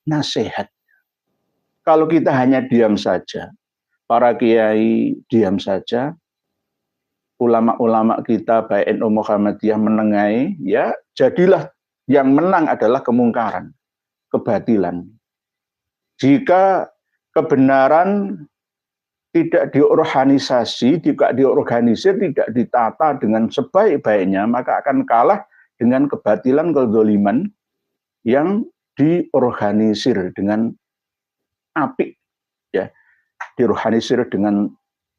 nasihat. Kalau kita hanya diam saja, para kiai diam saja, ulama-ulama kita baik NU Muhammadiyah menengahi, ya jadilah yang menang adalah kemungkaran, kebatilan. Jika kebenaran tidak diorganisasi, tidak diorganisir, tidak ditata dengan sebaik-baiknya, maka akan kalah dengan kebatilan, kezaliman yang diorganisir dengan apik, ya, diorganisir dengan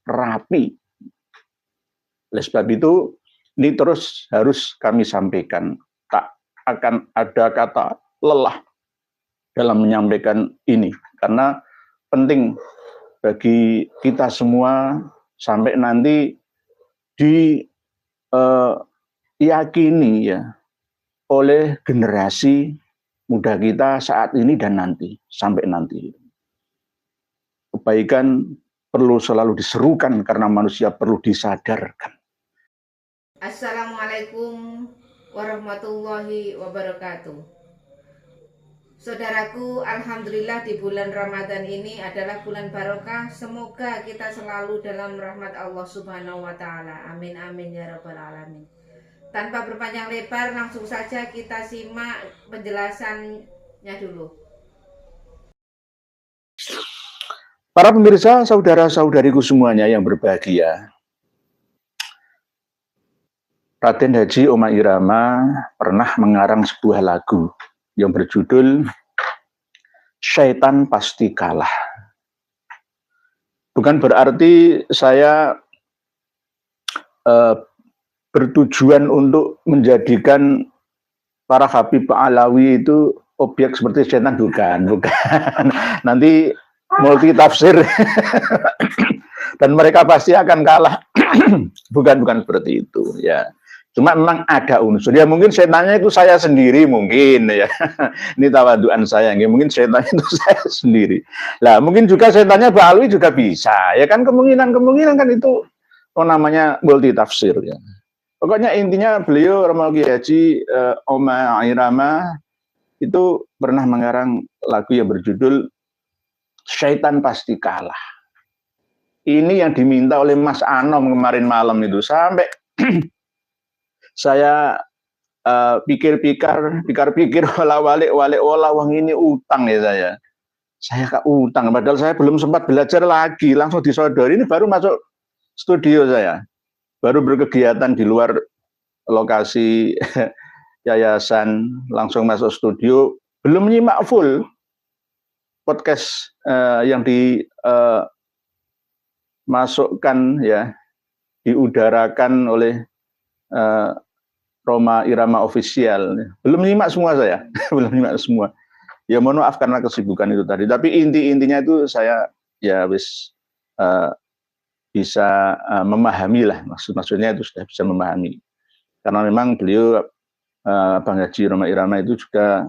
rapi. Oleh sebab itu, ini terus harus kami sampaikan. Tak akan ada kata lelah dalam menyampaikan ini, karena penting bagi kita semua sampai nanti diyakini ya oleh generasi muda kita saat ini dan nanti, sampai nanti. Kebaikan perlu selalu diserukan karena manusia perlu disadarkan. Assalamualaikum warahmatullahi wabarakatuh. Saudaraku, alhamdulillah di bulan Ramadan ini adalah bulan barokah. Semoga kita selalu dalam rahmat Allah Subhanahu wa taala. Amin amin ya rabbal alamin. Tanpa berpanjang lebar, langsung saja kita simak penjelasannya dulu. Para pemirsa, saudara-saudariku semuanya yang berbahagia, Raden Haji Oma Irama pernah mengarang sebuah lagu yang berjudul Syaitan Pasti Kalah. Bukan berarti saya bertujuan untuk menjadikan para Habib Alawi itu objek seperti setan, bukan. Nanti multi tafsir dan mereka pasti akan kalah. bukan seperti itu ya. Cuma memang ada unsur ya, mungkin setannya itu saya sendiri mungkin ya. Ini tawaduan saya, mungkin setannya itu saya sendiri. Lah mungkin juga setannya Pak Alwi juga bisa ya kan, kemungkinan kan itu namanya multi tafsir ya. Pokoknya intinya beliau Romo Kiai Haji Oma Irama itu pernah mengarang lagu yang berjudul Syaitan Pasti Kalah. Ini yang diminta oleh Mas Anom kemarin malam itu, sampai saya pikir wala-walik wang ini utang ya saya ke utang, padahal saya belum sempat belajar lagi, langsung disodori. Ini baru masuk studio, saya baru berkegiatan di luar lokasi yayasan, langsung masuk studio, belum menyimak full podcast yang dimasukkan ya, diudarakan oleh Roma Irama Official. Belum nyimak semua saya, belum nyimak semua. Ya mohon maaf karena kesibukan itu tadi. Tapi intinya itu saya ya bisa memahami lah, maksudnya itu sudah bisa memahami. Karena memang beliau Bang Haji Roma Irama itu juga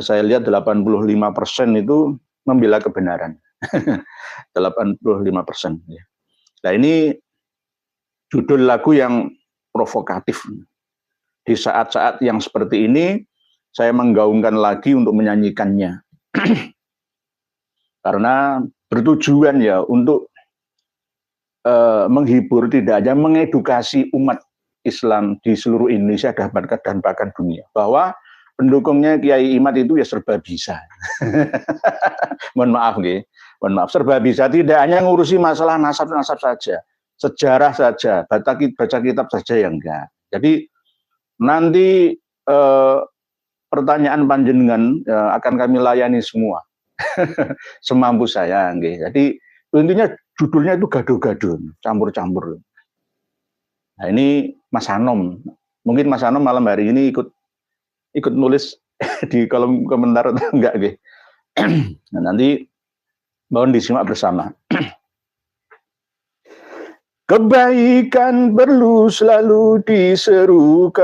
saya lihat 85% itu membela kebenaran. 85%. Ya. Nah ini judul lagu yang provokatif. Di saat-saat yang seperti ini, saya menggaungkan lagi untuk menyanyikannya. Karena bertujuan ya untuk menghibur, tidak hanya mengedukasi umat Islam di seluruh Indonesia dan bahkan dunia. Bahwa pendukungnya Kiai Imad itu ya serba bisa. Mohon maaf, serba bisa. Tidak hanya ngurusi masalah nasab-nasab saja, sejarah saja, baca kitab saja yang enggak. Jadi nanti pertanyaan panjenengan akan kami layani semua semampu saya. Jadi intinya judulnya itu gaduh-gaduh, campur-campur. Nah ini Mas Anom, mungkin Mas Anom malam hari ini ikut nulis di kolom komentar atau enggak. Nah, nanti mohon disimak bersama. Kebaikan perlu selalu diserukan,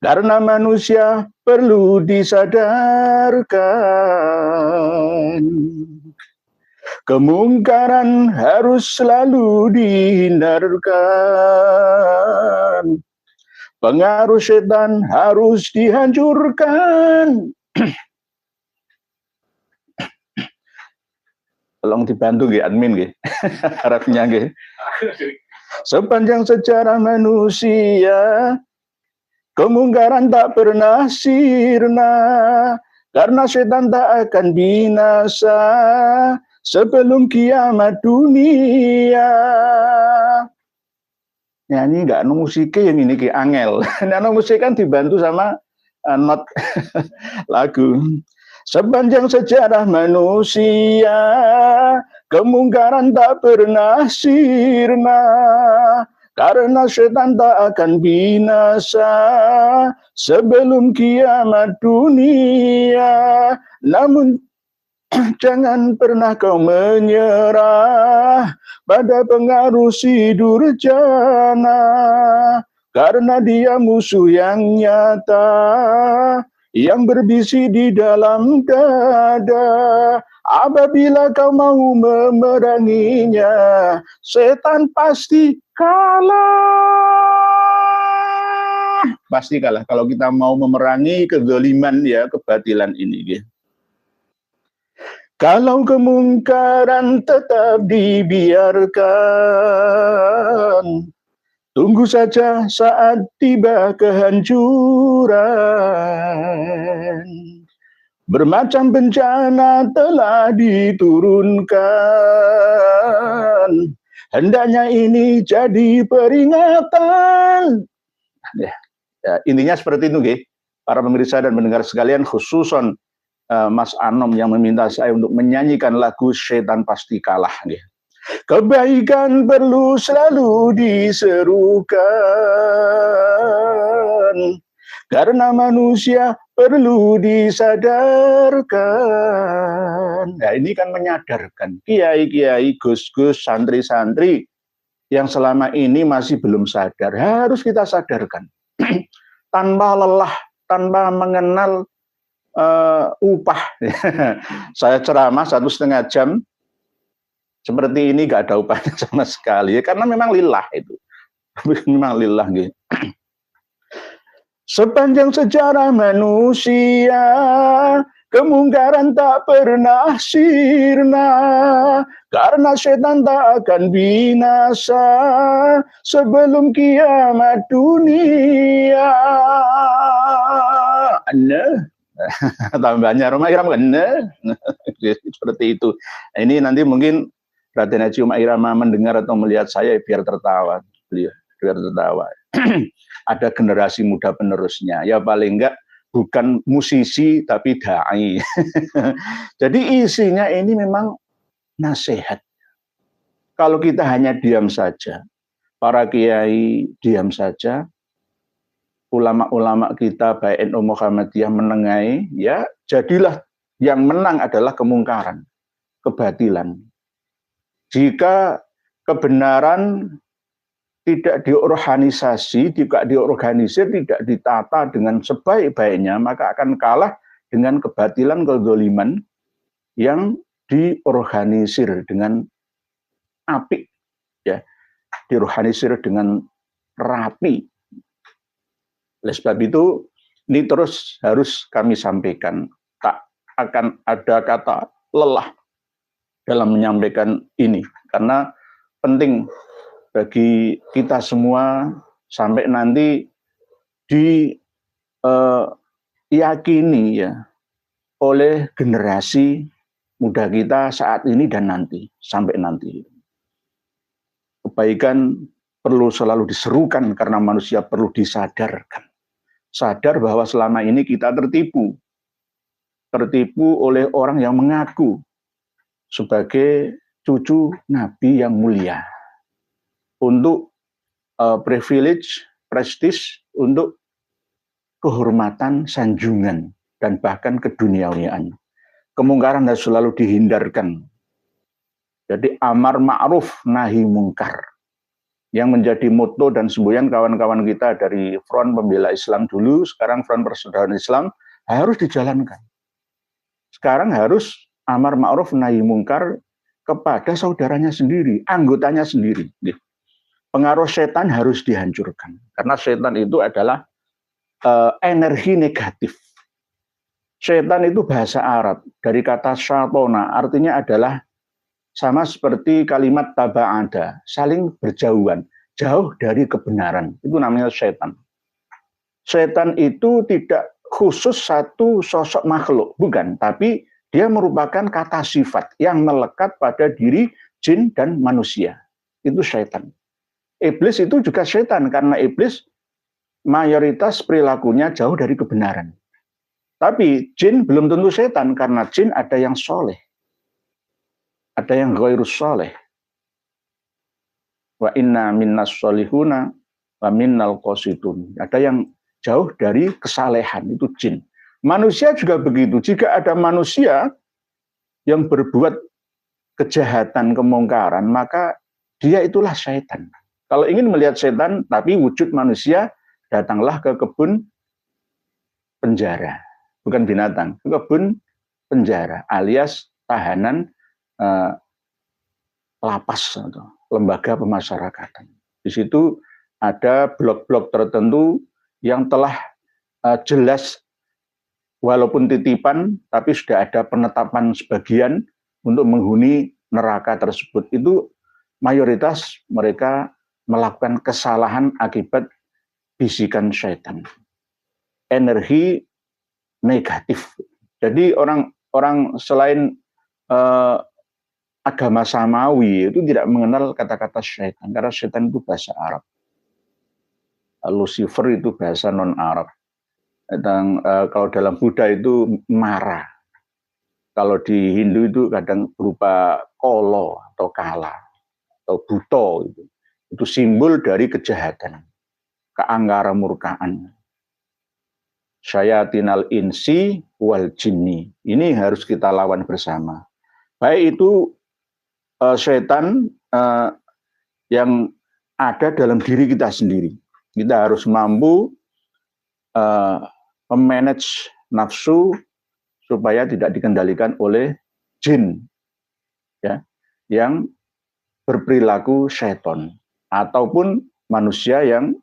karena manusia perlu disadarkan. Kemungkaran harus selalu dihindarkan, pengaruh setan harus dihancurkan. Tolong dibantu nggih admin nggih. Harapnya nggih. Sepanjang sejarah manusia, kemungkaran tak pernah sirna, karena setan tak akan binasa sebelum kiamat dunia. Nyanyi nggak anu musiknya yang ini ki angel. Anu musik kan dibantu sama not lagu. Sepanjang sejarah manusia, kemungkaran tak pernah sirna, karena setan tak akan binasa sebelum kiamat dunia. Namun jangan pernah kau menyerah pada pengaruh si durjana, karena dia musuh yang nyata yang berbisi di dalam dada. Apabila kau mau memeranginya, setan pasti kalah. Pasti kalah kalau kita mau memerangi kezaliman ya, kebatilan ini. Ya. Kalau kemungkaran tetap dibiarkan, tunggu saja saat tiba kehancuran. Bermacam bencana telah diturunkan, hendaknya ini jadi peringatan. Ya, intinya seperti itu, nggih. Para pemirsa dan pendengar sekalian, khususon Mas Anom yang meminta saya untuk menyanyikan lagu Setan Pasti Kalah. Nggih. Kebaikan perlu selalu diserukan, karena manusia perlu disadarkan. Nah, ini kan menyadarkan kiai-kiai, gus-gus, santri-santri yang selama ini masih belum sadar. Harus kita sadarkan. Tanpa lelah, tanpa mengenal upah. Saya ceramah 1,5 jam seperti ini gak ada upahnya sama sekali ya, karena memang lillah itu. Memang lillah gitu. Sepanjang sejarah manusia, kemungkaran tak pernah sirna, karena setan tak akan binasa sebelum kiamat dunia. Tambahnya Roma Irama seperti itu. Ini nanti mungkin Raden Haji Uma Irama mendengar atau melihat saya biar tertawa, beliau biar tertawa. Ada generasi muda penerusnya, ya paling enggak bukan musisi tapi dai. Jadi isinya ini memang nasihat. Kalau kita hanya diam saja, para kiai diam saja, ulama-ulama kita baik NU Muhammadiyah menengahi, ya jadilah yang menang adalah kemungkaran, kebatilan. Jika kebenaran tidak diorganisasi, tidak diorganisir, tidak ditata dengan sebaik-baiknya, maka akan kalah dengan kebatilan, kezaliman yang diorganisir dengan apik, ya, diorganisir dengan rapi. Oleh sebab itu, ini terus harus kami sampaikan. Tak akan ada kata lelah dalam menyampaikan ini, karena penting bagi kita semua sampai nanti diyakini ya oleh generasi muda kita saat ini dan nanti, sampai nanti. Kebaikan perlu selalu diserukan karena manusia perlu disadarkan. Sadar bahwa selama ini kita tertipu oleh orang yang mengaku sebagai cucu Nabi yang mulia. Untuk privilege, prestis, untuk kehormatan, sanjungan, dan bahkan keduniawian. Kemungkaran harus selalu dihindarkan. Jadi amar ma'ruf nahi mungkar. Yang menjadi moto dan semboyan kawan-kawan kita dari Front Pembela Islam dulu, sekarang Front Persaudaraan Islam, harus dijalankan. Sekarang harus amar ma'ruf nahi mungkar kepada saudaranya sendiri, anggotanya sendiri. pengaruh setan harus dihancurkan. Karena setan itu adalah energi negatif. Setan itu bahasa Arab, dari kata syatona, artinya adalah sama seperti kalimat taba'ada, saling berjauhan, jauh dari kebenaran. Itu namanya setan. Setan itu tidak khusus satu sosok makhluk, bukan, tapi dia merupakan kata sifat yang melekat pada diri jin dan manusia. Itu setan. Iblis itu juga setan, karena iblis mayoritas perilakunya jauh dari kebenaran. Tapi jin belum tentu setan, karena jin ada yang soleh, ada yang ghairus soleh. Wa inna minnas solihuna wa minnal qasitun. Ada yang jauh dari kesalehan, itu jin. Manusia juga begitu. Jika ada manusia yang berbuat kejahatan, kemungkaran, maka dia itulah setan. Kalau ingin melihat setan tapi wujud manusia, datanglah ke kebun penjara, bukan binatang, ke kebun penjara alias tahanan lapas atau lembaga pemasyarakatan. Di situ ada blok-blok tertentu yang telah jelas walaupun titipan, tapi sudah ada penetapan sebagian untuk menghuni neraka tersebut. Itu mayoritas mereka melakukan kesalahan akibat bisikan syaitan. Energi negatif. Jadi orang selain agama samawi itu tidak mengenal kata-kata syaitan, karena syaitan itu bahasa Arab. Lucifer itu bahasa non-Arab. Kalau dalam Buddha itu mara. Kalau di Hindu itu kadang berupa kolo atau kala atau buto. Itu simbol dari kejahatan, keangkara murkaan. Syayatinal insi wal jinni. Ini harus kita lawan bersama. Baik itu setan yang ada dalam diri kita sendiri. Kita harus mampu memanage nafsu supaya tidak dikendalikan oleh jin, ya, yang berperilaku seton, ataupun manusia yang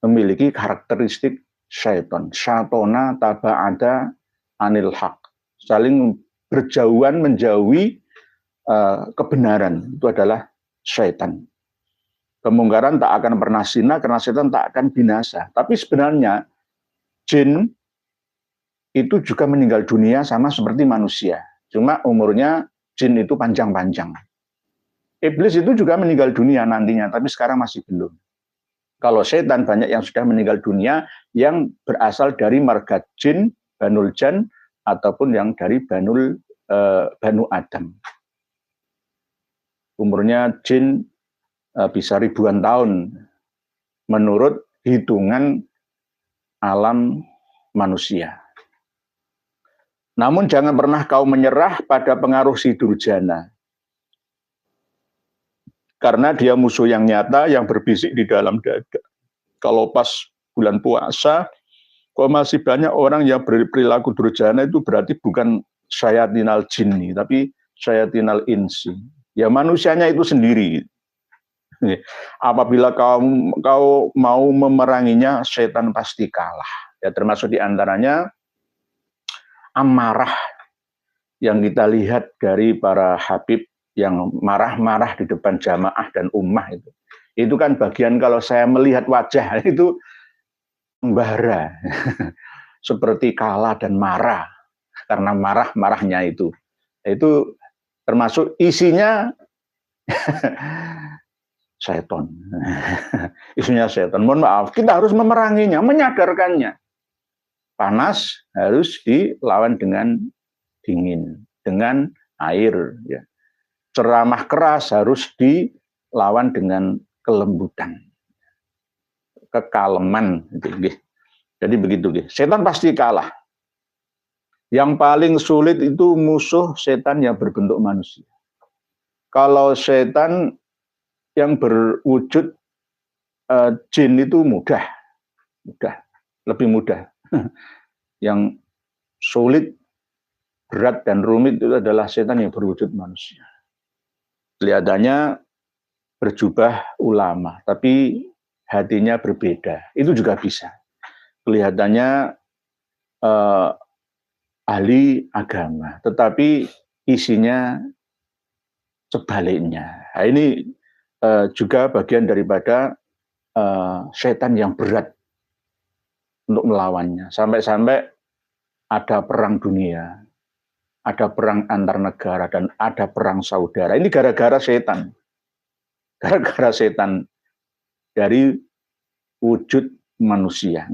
memiliki karakteristik seton. Syatona taba'ada anil haq, saling berjauhan, menjauhi kebenaran. Itu adalah setan. Kemungkaran tak akan pernah sina karena setan tak akan binasa. Tapi sebenarnya jin itu juga meninggal dunia sama seperti manusia. Cuma umurnya jin itu panjang-panjang. Iblis itu juga meninggal dunia nantinya, tapi sekarang masih belum. Kalau setan banyak yang sudah meninggal dunia yang berasal dari marga jin, Banul Jan, ataupun yang dari Banu Adam. Umurnya jin bisa ribuan tahun menurut hitungan alam manusia. Namun jangan pernah kau menyerah pada pengaruh si durjana. Karena dia musuh yang nyata yang berbisik di dalam dada. Kalau pas bulan puasa, kok masih banyak orang yang berperilaku durjana, itu berarti bukan syayatinal jinni, tapi syayatinal insi. Ya manusianya itu sendiri. Apabila kau mau memeranginya, setan pasti kalah. Ya, termasuk diantaranya amarah yang kita lihat dari para habib yang marah-marah di depan jamaah dan ummah itu. Itu kan bagian kalau saya melihat wajah itu membara, seperti kalah dan marah karena marah-marahnya itu. Itu termasuk isinya setan. Isunya setan. Mohon maaf, kita harus memeranginya, menyadarkannya. Panas harus dilawan dengan dingin, dengan air. Ya. Ceramah keras harus dilawan dengan kelembutan, kekaleman. Jadi begitu. Setan pasti kalah. Yang paling sulit itu musuh setan yang berbentuk manusia. Kalau setan yang berwujud jin itu mudah, lebih mudah. Yang sulit, berat dan rumit itu adalah setan yang berwujud manusia. Kelihatannya berjubah ulama, tapi hatinya berbeda. Itu juga bisa. Kelihatannya ahli agama, tetapi isinya sebaliknya. Nah, ini juga bagian daripada setan yang berat untuk melawannya. Sampai-sampai ada perang dunia, ada perang antar negara, dan ada perang saudara. Ini gara-gara setan. Gara-gara setan dari wujud manusia.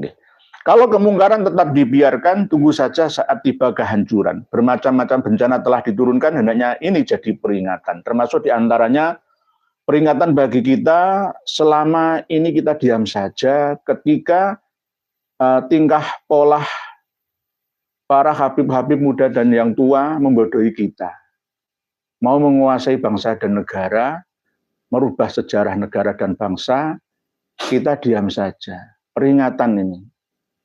Kalau kemungkaran tetap dibiarkan, tunggu saja saat tiba kehancuran. Bermacam-macam bencana telah diturunkan, hendaknya ini jadi peringatan. Termasuk diantaranya peringatan bagi kita selama ini kita diam saja ketika tingkah pola para habib-habib muda dan yang tua membodohi kita. Mau menguasai bangsa dan negara, merubah sejarah negara dan bangsa, kita diam saja. Peringatan ini.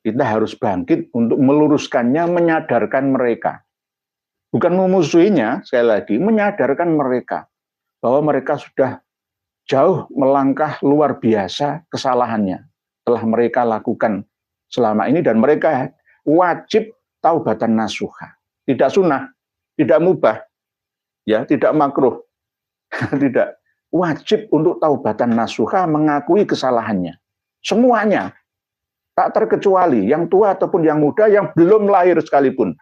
Kita harus bangkit untuk meluruskannya, menyadarkan mereka. Bukan memusuhinya, sekali lagi, menyadarkan mereka bahwa mereka sudah jauh melangkah luar biasa kesalahannya telah mereka lakukan selama ini, dan mereka wajib taubatan nasuha. Tidak sunnah, tidak mubah, ya, tidak makruh, tidak, wajib untuk taubatan nasuha, mengakui kesalahannya. Semuanya. Tak terkecuali yang tua ataupun yang muda, yang belum lahir sekalipun.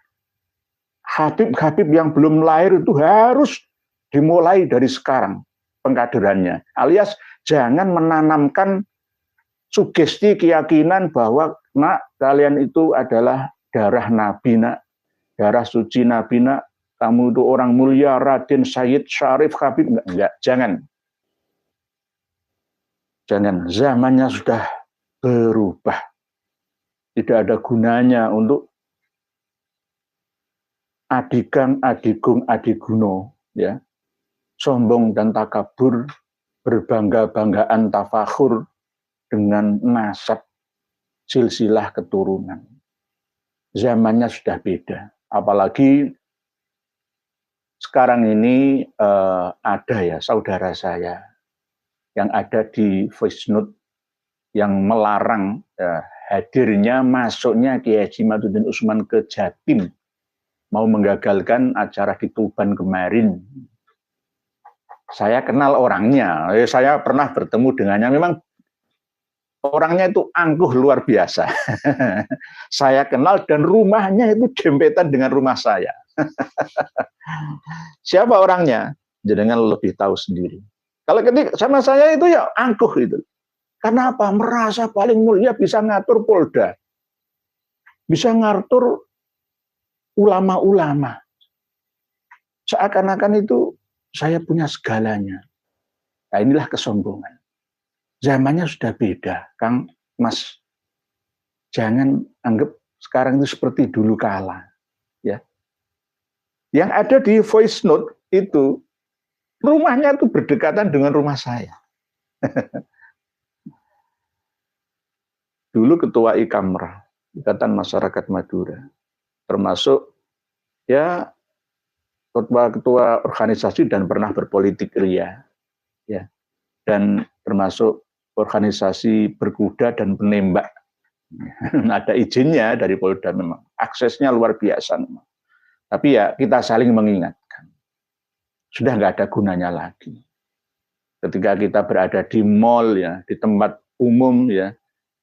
Habib-habib yang belum lahir itu harus dimulai dari sekarang pengkaderannya. Alias jangan menanamkan sugesti keyakinan bahwa nak, kalian itu adalah darah Nabi, nak, darah suci Nabi, nak, kamu itu orang mulia, Raden, Sayyid, Syarif, Habib. Enggak, jangan. Jangan, zamannya sudah berubah. Tidak ada gunanya untuk adigang, adigung, adiguno, ya, sombong dan takabur, berbangga-banggaan tafakhur dengan nasab silsilah keturunan. Zamannya sudah beda. Apalagi sekarang ini ada ya saudara saya yang ada di voice note yang melarang hadirnya, masuknya Kiai Haji Maduddin Usman ke Jatim, mau menggagalkan acara di Tuban kemarin. Saya kenal orangnya, saya pernah bertemu dengannya, memang orangnya itu angkuh luar biasa. Saya kenal dan rumahnya itu dempetan dengan rumah saya. Siapa orangnya? Jangan lebih tahu sendiri. Kalau ketika sama saya itu ya angkuh itu. Karena apa? Merasa paling mulia, bisa ngatur Polda. Bisa ngatur ulama-ulama. Seakan-akan itu saya punya segalanya. Nah, inilah kesombongan. Zamannya sudah beda, Kang Mas. Jangan anggap sekarang itu seperti dulu kala. Ya. Yang ada di voice note itu, rumahnya itu berdekatan dengan rumah saya. Dulu ketua IKAMRA, Ikatan Masyarakat Madura, termasuk ya ketua organisasi dan pernah berpolitik ria, ya, dan termasuk organisasi berkuda dan penembak. Ada izinnya dari Polda, memang aksesnya luar biasa memang. Tapi ya kita saling mengingatkan, sudah nggak ada gunanya lagi. Ketika kita berada di mall, ya, di tempat umum, ya,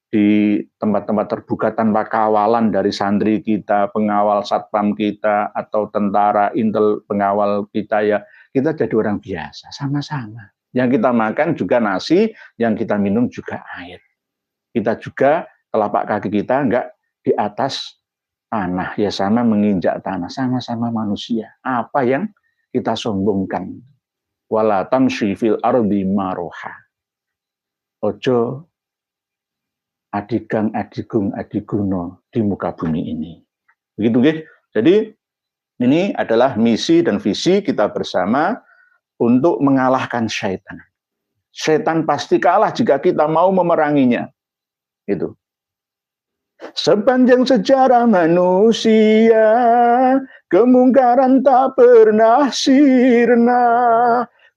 di tempat-tempat terbuka tanpa kawalan dari santri kita, pengawal satpam kita, atau tentara intel pengawal kita, ya kita jadi orang biasa, sama-sama. Yang kita makan juga nasi, yang kita minum juga air. Kita juga telapak kaki kita enggak di atas tanah, ya sama menginjak tanah, sama-sama manusia. Apa yang kita sombongkan? Wala tamshi fil ardi maroha. Ojo adigang, adigung, adiguno di muka bumi ini. Begitu, guys. Jadi ini adalah misi dan visi kita bersama untuk mengalahkan syaitan. Syaitan pasti kalah jika kita mau memeranginya. Itu. Sepanjang sejarah manusia, kemungkaran tak pernah sirna.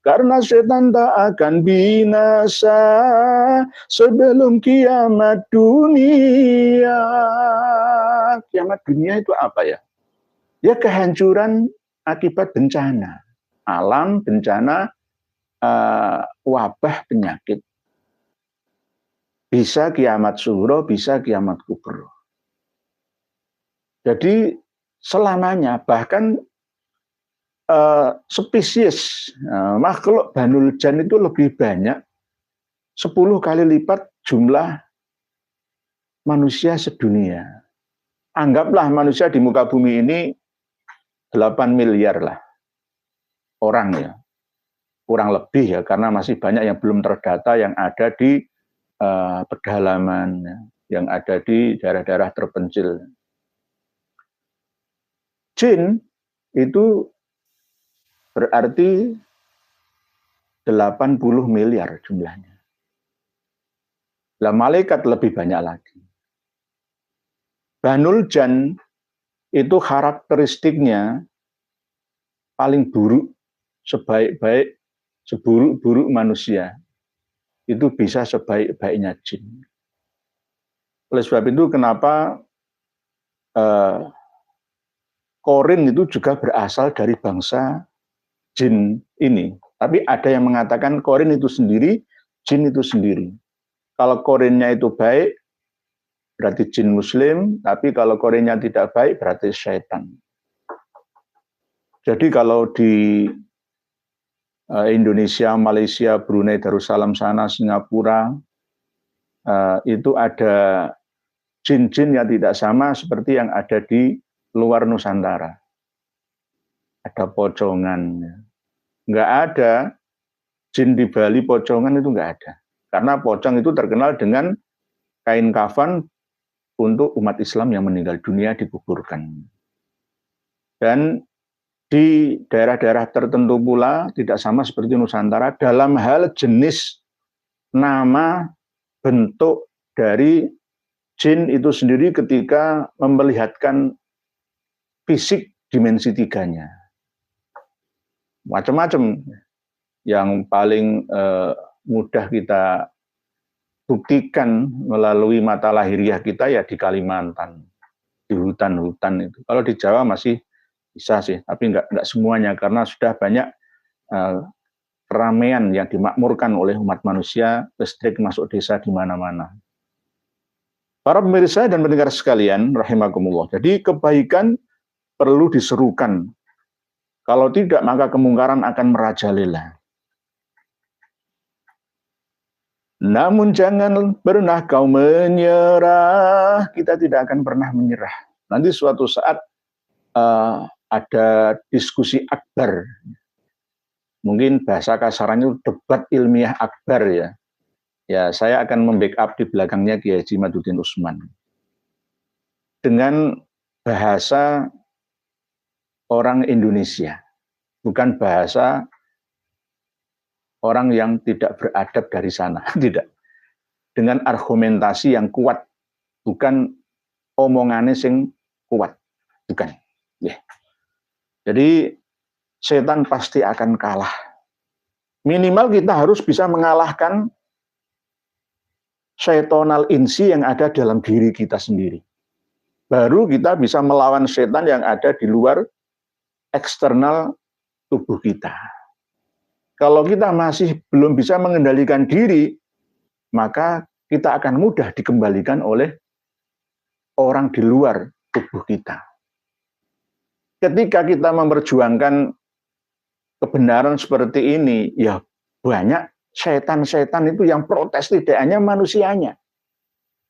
Karena setan tak akan binasa sebelum kiamat dunia. Kiamat dunia itu apa ya? Ya kehancuran akibat bencana. Alam, bencana, wabah, penyakit. Bisa kiamat sughra, bisa kiamat kubra. Jadi selamanya, bahkan spesies makhluk Banul Jan itu lebih banyak 10 kali lipat jumlah manusia sedunia. Anggaplah manusia di muka bumi ini 8 miliar lah orang ya. Kurang lebih ya, karena masih banyak yang belum terdata yang ada di pedalaman, yang ada di daerah-daerah terpencil. Jin itu berarti 80 miliar jumlahnya. Lah malaikat lebih banyak lagi. Banul Jan itu karakteristiknya paling buruk, sebaik-baik, seburuk-buruk manusia. Itu bisa sebaik-baiknya jin. Oleh sebab itu kenapa Korin itu juga berasal dari bangsa jin ini. Tapi ada yang mengatakan Korin itu sendiri, jin itu sendiri. Kalau Korinnya itu baik, berarti jin muslim. Tapi kalau Korinnya tidak baik, berarti syaitan. Jadi kalau di Indonesia, Malaysia, Brunei, Darussalam sana, Singapura, itu ada jin-jin yang tidak sama seperti yang ada di luar Nusantara. Ada pocongan. Nggak ada jin di Bali pocongan, itu nggak ada. Karena pocong itu terkenal dengan kain kafan untuk umat Islam yang meninggal dunia dikuburkan. Dan di daerah-daerah tertentu pula tidak sama seperti Nusantara dalam hal jenis, nama, bentuk dari jin itu sendiri ketika memperlihatkan fisik dimensi 3-nya. Macam-macam. Yang paling mudah kita buktikan melalui mata lahiriah kita ya di Kalimantan, di hutan-hutan itu. Kalau di Jawa masih bisa sih, tapi enggak semuanya karena sudah banyak keramaian yang dimakmurkan oleh umat manusia, listrik masuk desa di mana-mana. Para pemirsa dan pendengar sekalian, rahimakumullah. Jadi kebaikan perlu diserukan. Kalau tidak, maka kemungkaran akan merajalela. Namun jangan pernah kau menyerah. Kita tidak akan pernah menyerah. Nanti suatu saat ada diskusi akbar. Mungkin bahasa kasarannya debat ilmiah akbar ya. Ya, saya akan membackup di belakangnya Kiai Haji Maduddin Usman. Dengan bahasa orang Indonesia. Bukan bahasa orang yang tidak beradab dari sana, tidak. Dengan argumentasi yang kuat, bukan omongannya sing kuat, bukan. Yeah. Jadi setan pasti akan kalah. Minimal kita harus bisa mengalahkan syaitonal insi yang ada dalam diri kita sendiri. Baru kita bisa melawan setan yang ada di luar eksternal tubuh kita. Kalau kita masih belum bisa mengendalikan diri, maka kita akan mudah dikembalikan oleh orang di luar tubuh kita. Ketika kita memperjuangkan kebenaran seperti ini, ya banyak setan-setan itu yang protes, tidak hanya manusianya.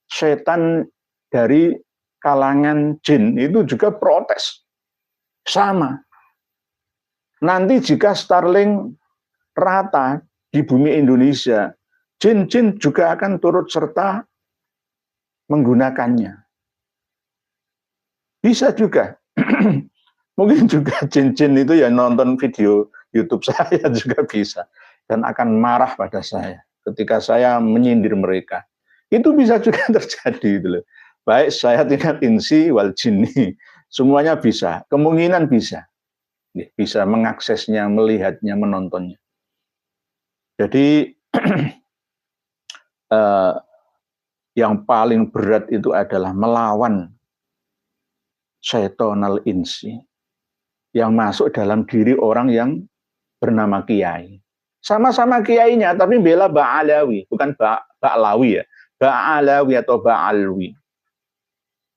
Setan dari kalangan jin itu juga protes. Sama. Nanti jika Starlink rata di bumi Indonesia, jin-jin juga akan turut serta menggunakannya. Bisa juga. Mungkin juga jin-jin itu ya nonton video YouTube saya juga bisa. Dan akan marah pada saya ketika saya menyindir mereka. Itu bisa juga terjadi. Gitu loh. Baik saya tingkat insi wal jinni. Semuanya bisa. Kemungkinan bisa. Bisa mengaksesnya, melihatnya, menontonnya. Jadi yang paling berat itu adalah melawan syaitonal insi yang masuk dalam diri orang yang bernama kiai. Sama-sama kiainya, tapi bela Ba'alawi, bukan Ba'lawi ya. Ba'alawi atau Ba'alwi.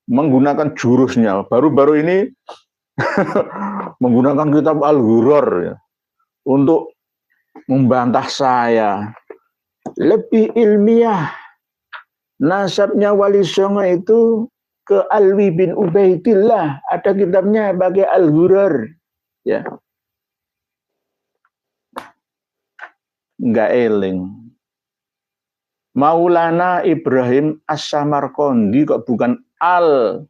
Menggunakan jurusnya. Baru-baru ini menggunakan kitab Al-Ghuror ya, untuk membantah saya. Lebih ilmiah. Nasabnya Wali Songo itu ke Alwi bin Ubaidillah. Ada kitabnya bagi Al-Ghuror. Ya. Enggak eling. Maulana Ibrahim As-Samarqandi kok bukan Al-Azmat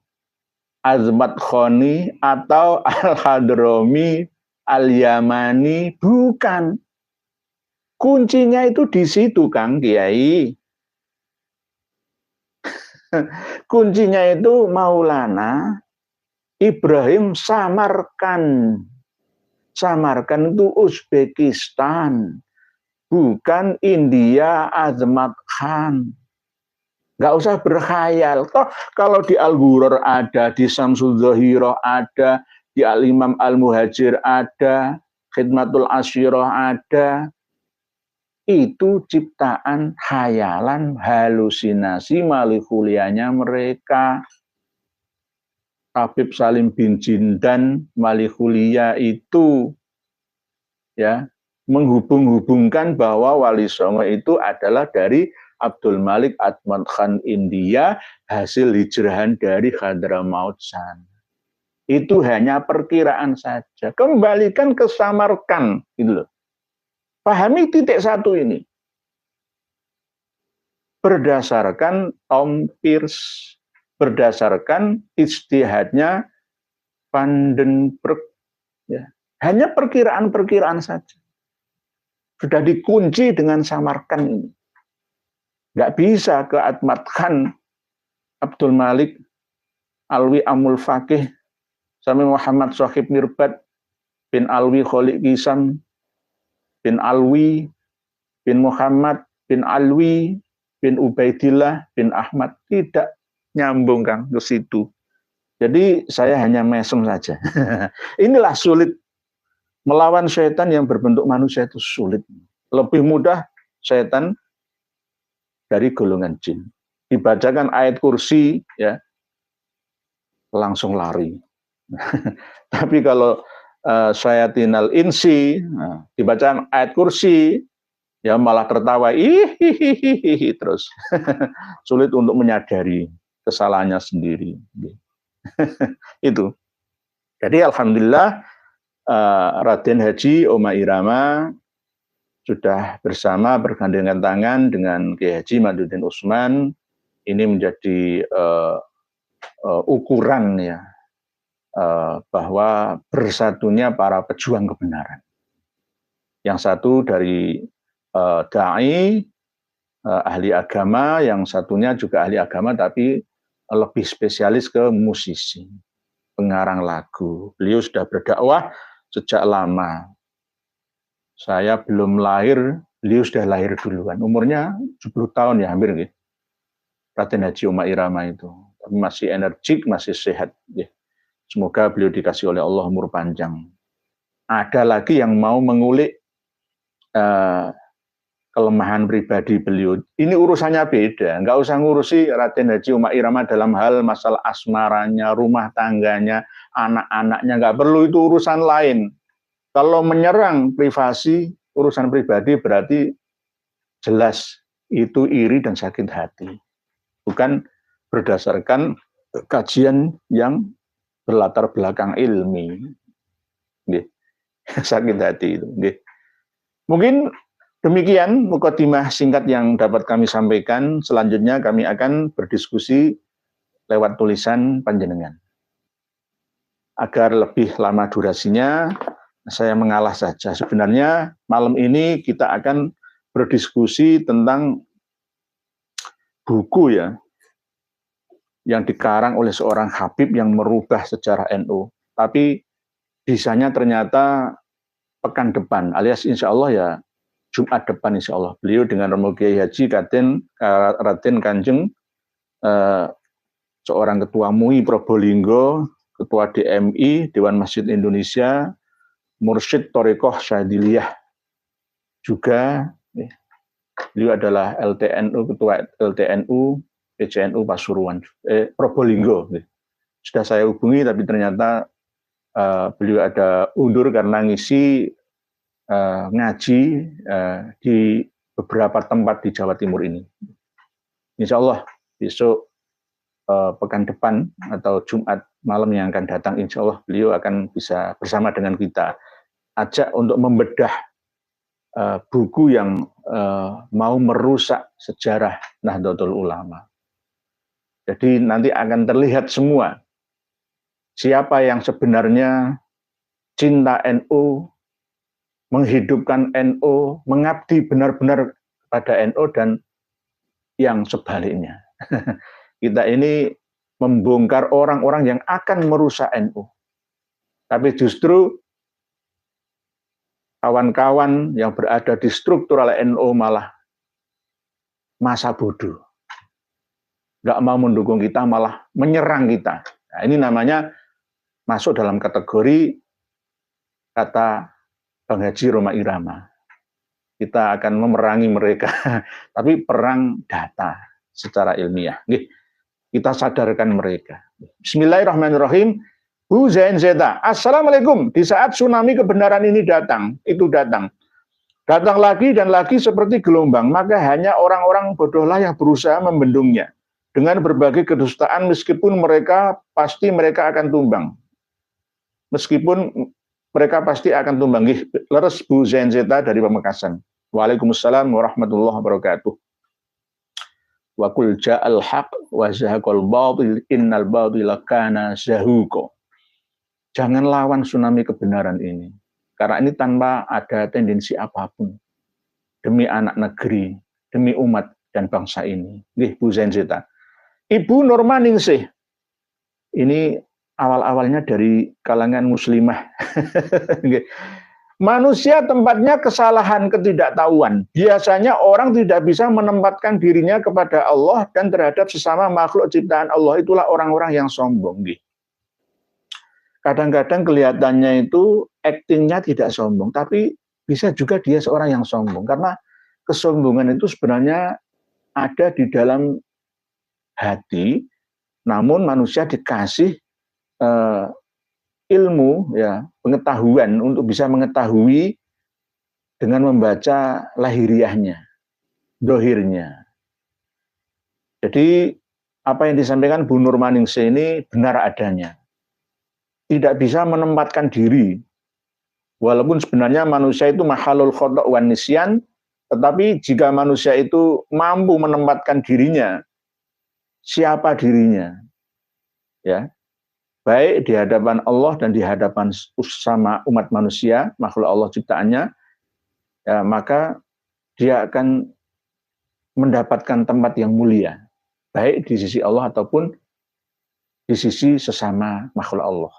Khoni atau Al-Hadrami Al-Yamani, bukan. Kuncinya itu di situ, Kang Kiai. Kuncinya itu Maulana Ibrahim Samarkand. Samarkand itu Uzbekistan, bukan India Azmat Khan. Nggak usah berkhayal. Toh kalau di Al-Ghuror ada, di Syamsul Zahirah ada, di Al-Imam Al-Muhajir ada, Khidmatul Asyirah ada. Itu ciptaan, hayalan, halusinasi malikuliahnya mereka. Habib Salim bin Jindan malikuliah itu ya menghubung-hubungkan bahwa Wali Songo itu adalah dari Abdul Malik Atmat Khan India, hasil hijrahan dari Hadramaut sana. Itu hanya perkiraan saja. Kembalikan ke Samarkand gitu loh. Pahami titik satu ini. Berdasarkan Tom Pierce, berdasarkan ijtihadnya Van den Broek, ya. Hanya perkiraan-perkiraan saja. Sudah dikunci dengan Samarkand ini. Nggak bisa ke Atmat Khan, Abdul Malik, Alwi Amul Faqih, Sami Muhammad Sohib Mirbat, bin Alwi Kholik Kisam, bin Alwi, bin Muhammad, bin Alwi, bin Ubaidillah, bin Ahmad. Tidak nyambung, Kang, ke situ. Jadi saya hanya mesem saja. Inilah sulit. Melawan setan yang berbentuk manusia itu sulit. Lebih mudah setan dari golongan jin. Dibacakan ayat kursi, ya, langsung lari. Tapi kalau syayatinal insi, dibacakan ayat kursi, ya malah tertawa, hihihihi terus. Sulit untuk menyadari kesalahannya sendiri. Itu. Jadi alhamdulillah Raden Haji Oma Irama sudah bersama bergandengan tangan dengan Kiai Haji Maduddin Utsman. Ini menjadi ukuran ya bahwa bersatunya para pejuang kebenaran. Yang satu dari dai, ahli agama, yang satunya juga ahli agama tapi lebih spesialis ke musisi, pengarang lagu. Beliau sudah berdakwah sejak lama. Saya belum lahir, beliau sudah lahir duluan. Umurnya 70 tahun ya hampir gitu. Raden Haji Oma Irama itu. Tapi masih energik, masih sehat. Ya. Semoga beliau dikasih oleh Allah umur panjang. Ada lagi yang mau mengulik kelemahan pribadi beliau. Ini urusannya beda. Nggak usah ngurusi Raden Haji Oma Irama dalam hal masalah asmaranya, rumah tangganya, anak-anaknya. Nggak perlu, itu urusan lain. Kalau menyerang privasi, urusan pribadi berarti jelas itu iri dan sakit hati. Bukan berdasarkan kajian yang berlatar belakang ilmi. Sakit hati itu. Mungkin demikian mukadimah singkat yang dapat kami sampaikan. Selanjutnya kami akan berdiskusi lewat tulisan panjenengan. Agar lebih lama durasinya, saya mengalah saja. Sebenarnya malam ini kita akan berdiskusi tentang buku ya, yang dikarang oleh seorang Habib yang merubah sejarah NU. Tapi bisanya ternyata pekan depan, alias insya Allah ya Jumat depan insya Allah. Beliau dengan Romo Kiai Haji Raden Kanjeng, seorang ketua MUI Probolinggo, ketua DMI Dewan Masjid Indonesia, Mursyid Thorekoh Syadiliyah juga. Beliau adalah LTNU, ketua LTNU PCNU Pasuruan, Probolinggo. Sudah saya hubungi tapi ternyata beliau ada undur karena ngisi ngaji di beberapa tempat di Jawa Timur ini. Insya Allah besok pekan depan atau Jumat malam yang akan datang, insya Allah beliau akan bisa bersama dengan kita ajak untuk membedah buku yang mau merusak sejarah Nahdlatul Ulama. Jadi nanti akan terlihat semua siapa yang sebenarnya cinta NU, menghidupkan NU, mengabdi benar-benar pada NU, dan yang sebaliknya. Kita ini membongkar orang-orang yang akan merusak NU. Tapi justru kawan-kawan yang berada di struktural NU malah masa bodoh. Nggak mau mendukung kita, malah menyerang kita. Nah, ini namanya masuk dalam kategori kata Bang Haji Rhoma Irama. Kita akan memerangi mereka, tapi perang data secara ilmiah. Kita sadarkan mereka. Bismillahirrahmanirrahim. Bu Zain Zeta, Assalamualaikum. Di saat tsunami kebenaran ini datang, datang lagi dan lagi seperti gelombang, maka hanya orang-orang bodohlah yang berusaha membendungnya dengan berbagai kedustaan, meskipun mereka akan tumbang. Meskipun mereka pasti akan tumbang. Leres Bu Zain Zeta dari Pamekasan. Waalaikumsalam warahmatullahi wabarakatuh. Wa qul ja'al haq wa zahaqal batil innal batila kana zahuqa. Jangan lawan tsunami kebenaran ini. Karena ini tanpa ada tendensi apapun. Demi anak negeri, demi umat dan bangsa ini. Nggih Bu Zain Zeta. Ibu Nurmaningsih. Ini awal-awalnya dari kalangan muslimah. Manusia tempatnya kesalahan, ketidaktahuan. Biasanya orang tidak bisa menempatkan dirinya kepada Allah dan terhadap sesama makhluk ciptaan Allah. Itulah orang-orang yang sombong. Kadang-kadang kelihatannya itu aktingnya tidak sombong, tapi bisa juga dia seorang yang sombong. Karena kesombongan itu sebenarnya ada di dalam hati, namun manusia dikasih ilmu, ya, pengetahuan untuk bisa mengetahui dengan membaca lahiriahnya, dohirnya. Jadi apa yang disampaikan Bu Nurmaningsih ini benar adanya. Tidak bisa menempatkan diri, walaupun sebenarnya manusia itu mahalul khotok wan nisyan, tetapi jika manusia itu mampu menempatkan dirinya, siapa dirinya, ya, baik di hadapan Allah dan di hadapan sama umat manusia, makhluk Allah ciptaannya, ya, maka dia akan mendapatkan tempat yang mulia, baik di sisi Allah ataupun di sisi sesama makhluk Allah.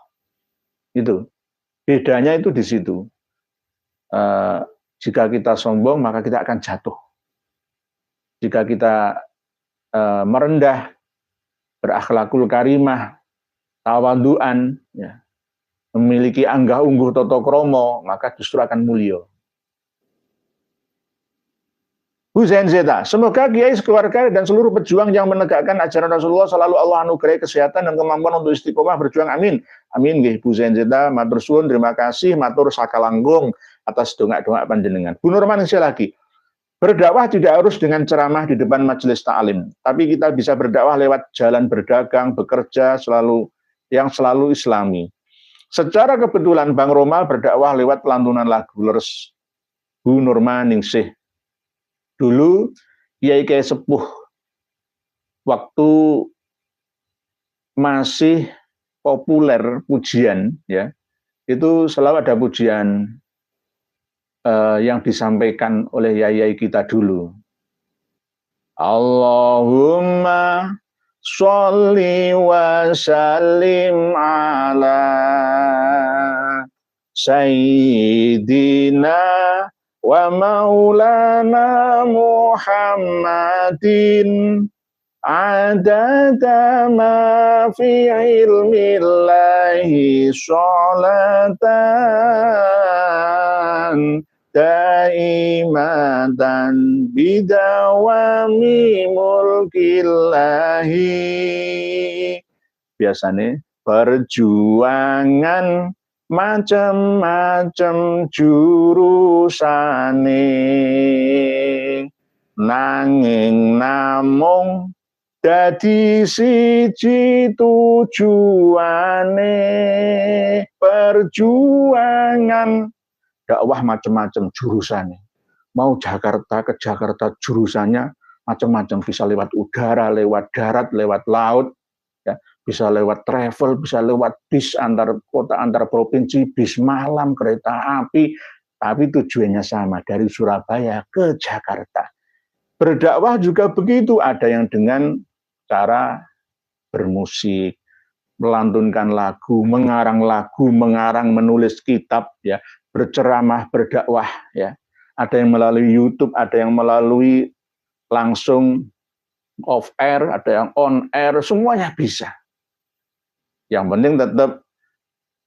Itu bedanya, itu di situ. Jika kita sombong, maka kita akan jatuh. Jika kita merendah, berakhlakul karimah, tawaduan, ya, memiliki anggah ungguh toto kromo, maka justru akan mulia. Bu Zain Zeta, semoga kiai, sekeluarga, dan seluruh pejuang yang menegakkan ajaran Rasulullah selalu Allah anugerahi kesehatan dan kemampuan untuk istiqomah berjuang. Amin. Amin. Bu Zain Zeta, matur suwun, terima kasih, matur sakalanggung atas dongak-dongak panjenengan. Bu Nurmaningsih lagi, berdakwah tidak harus dengan ceramah di depan majelis ta'lim, tapi kita bisa berdakwah lewat jalan berdagang, bekerja, yang selalu islami. Secara kebetulan Bang Roma berdakwah lewat lantunan lagu. Leres Bu Nurmaningsih. Dulu Kiai sepuh waktu masih populer pujian, ya, itu selalu ada pujian yang disampaikan oleh yai kita dulu. Allahumma sholli wa sallim ala sayyidina wa maulana Muhammadin adada ma fi ilmillahi sholatan daimatan bidawami mulkillahi. Biasanya perjuangan macam-macam jurusane nanging namung dadi siji tujuane. Perjuangan dakwah macam-macam jurusannya. Mau Jakarta ke Jakarta jurusannya macam-macam, bisa lewat udara, lewat darat, lewat laut, ya, bisa lewat travel, bisa lewat bis antar kota, antar provinsi, bis malam, kereta api, tapi tujuannya sama, dari Surabaya ke Jakarta. Berdakwah juga begitu, ada yang dengan cara bermusik, melantunkan lagu, mengarang, menulis kitab, ya, berceramah, berdakwah, ya. Ada yang melalui YouTube, ada yang melalui langsung off air, ada yang on air, semuanya bisa. Yang penting tetap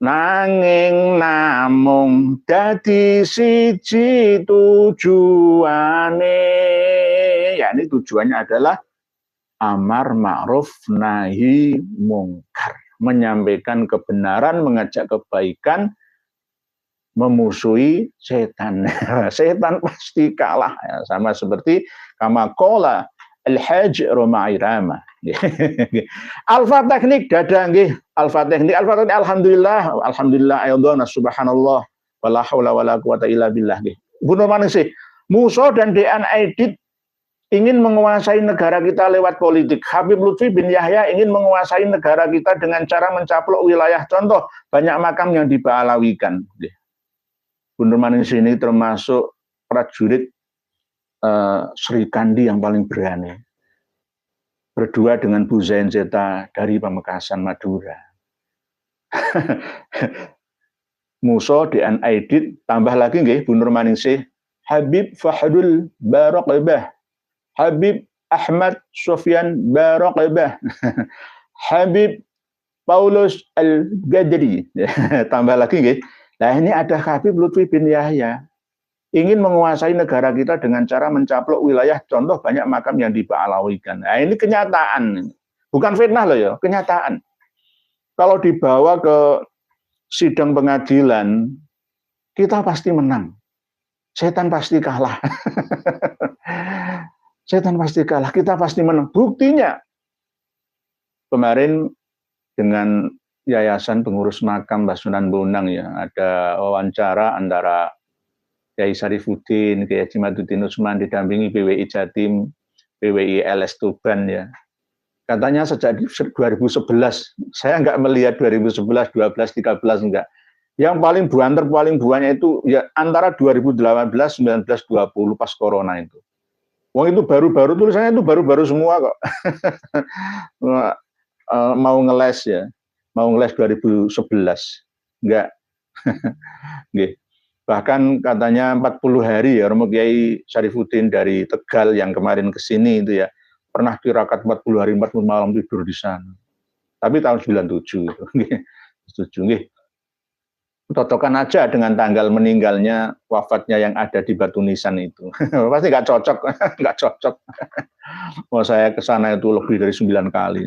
nanging namung dadi siji tujuane. Ya, ini tujuannya adalah amar ma'ruf nahi mungkar, menyampaikan kebenaran, mengajak kebaikan, memusuhi setan. Setan pasti kalah, ya, sama seperti kama qala al-hajj Romairama. Alfa teknik dada nggih, alfa teknik alhamdulillah, alhamdulillah ayyadana subhanallah wala haula wala quwata illa billah nggih. Bunuh manusia, Musa dan Dean Aidit ingin menguasai negara kita lewat politik. Habib Lutfi bin Yahya ingin menguasai negara kita dengan cara mencaplok wilayah. Contoh, banyak makam yang dibalawikan. Bunuh manusia ini termasuk prajurit Sri Kandi yang paling berani. Berdua dengan Bu Zain Zeta dari Pamekasan, Madura. Musa Dean Aidit, tambah lagi nggih Bu Nur Maningsih, Habib Fahdul Baraqibah, Habib Ahmad Sofyan Baraqibah, Habib Paulus Al-Gadri. Tambah lagi nggih. Nah, ini ada Habib Lutfi bin Yahya, ingin menguasai negara kita dengan cara mencaplok wilayah, contoh banyak makam yang dibalawikan. Nah, ini kenyataan, bukan fitnah loh ya, kenyataan. Kalau dibawa ke sidang pengadilan, kita pasti menang. Setan pasti kalah. Setan pasti kalah, kita pasti menang. Buktinya, kemarin dengan Yayasan Pengurus Makam Mbah Sunan Bonang, ya, ada wawancara antara Kiai Syarifuddin, Kiai Jimaduddin Utsman didampingi PWI Jatim, PWI LS Tuban, ya. Katanya sejak 2011, saya nggak melihat 2011, 12, 13 enggak. Yang paling buannya itu ya antara 2018, 19, 20 pas corona itu. Wong itu baru-baru, tulisannya itu baru-baru semua kok. Mau ngeles ya, mau ngeles 2011, enggak. Nggih. Bahkan katanya 40 hari ya Romo Kiai Syarifuddin dari Tegal yang kemarin ke sini itu ya, pernah tirakat 40 hari 40 malam tidur di sana. Tapi tahun 97 itu. Setuju nggih. Totokan aja dengan tanggal meninggalnya, wafatnya yang ada di Batu Nisan itu. Pasti nggak cocok, nggak cocok. Mau saya ke sana itu lebih dari 9 kali.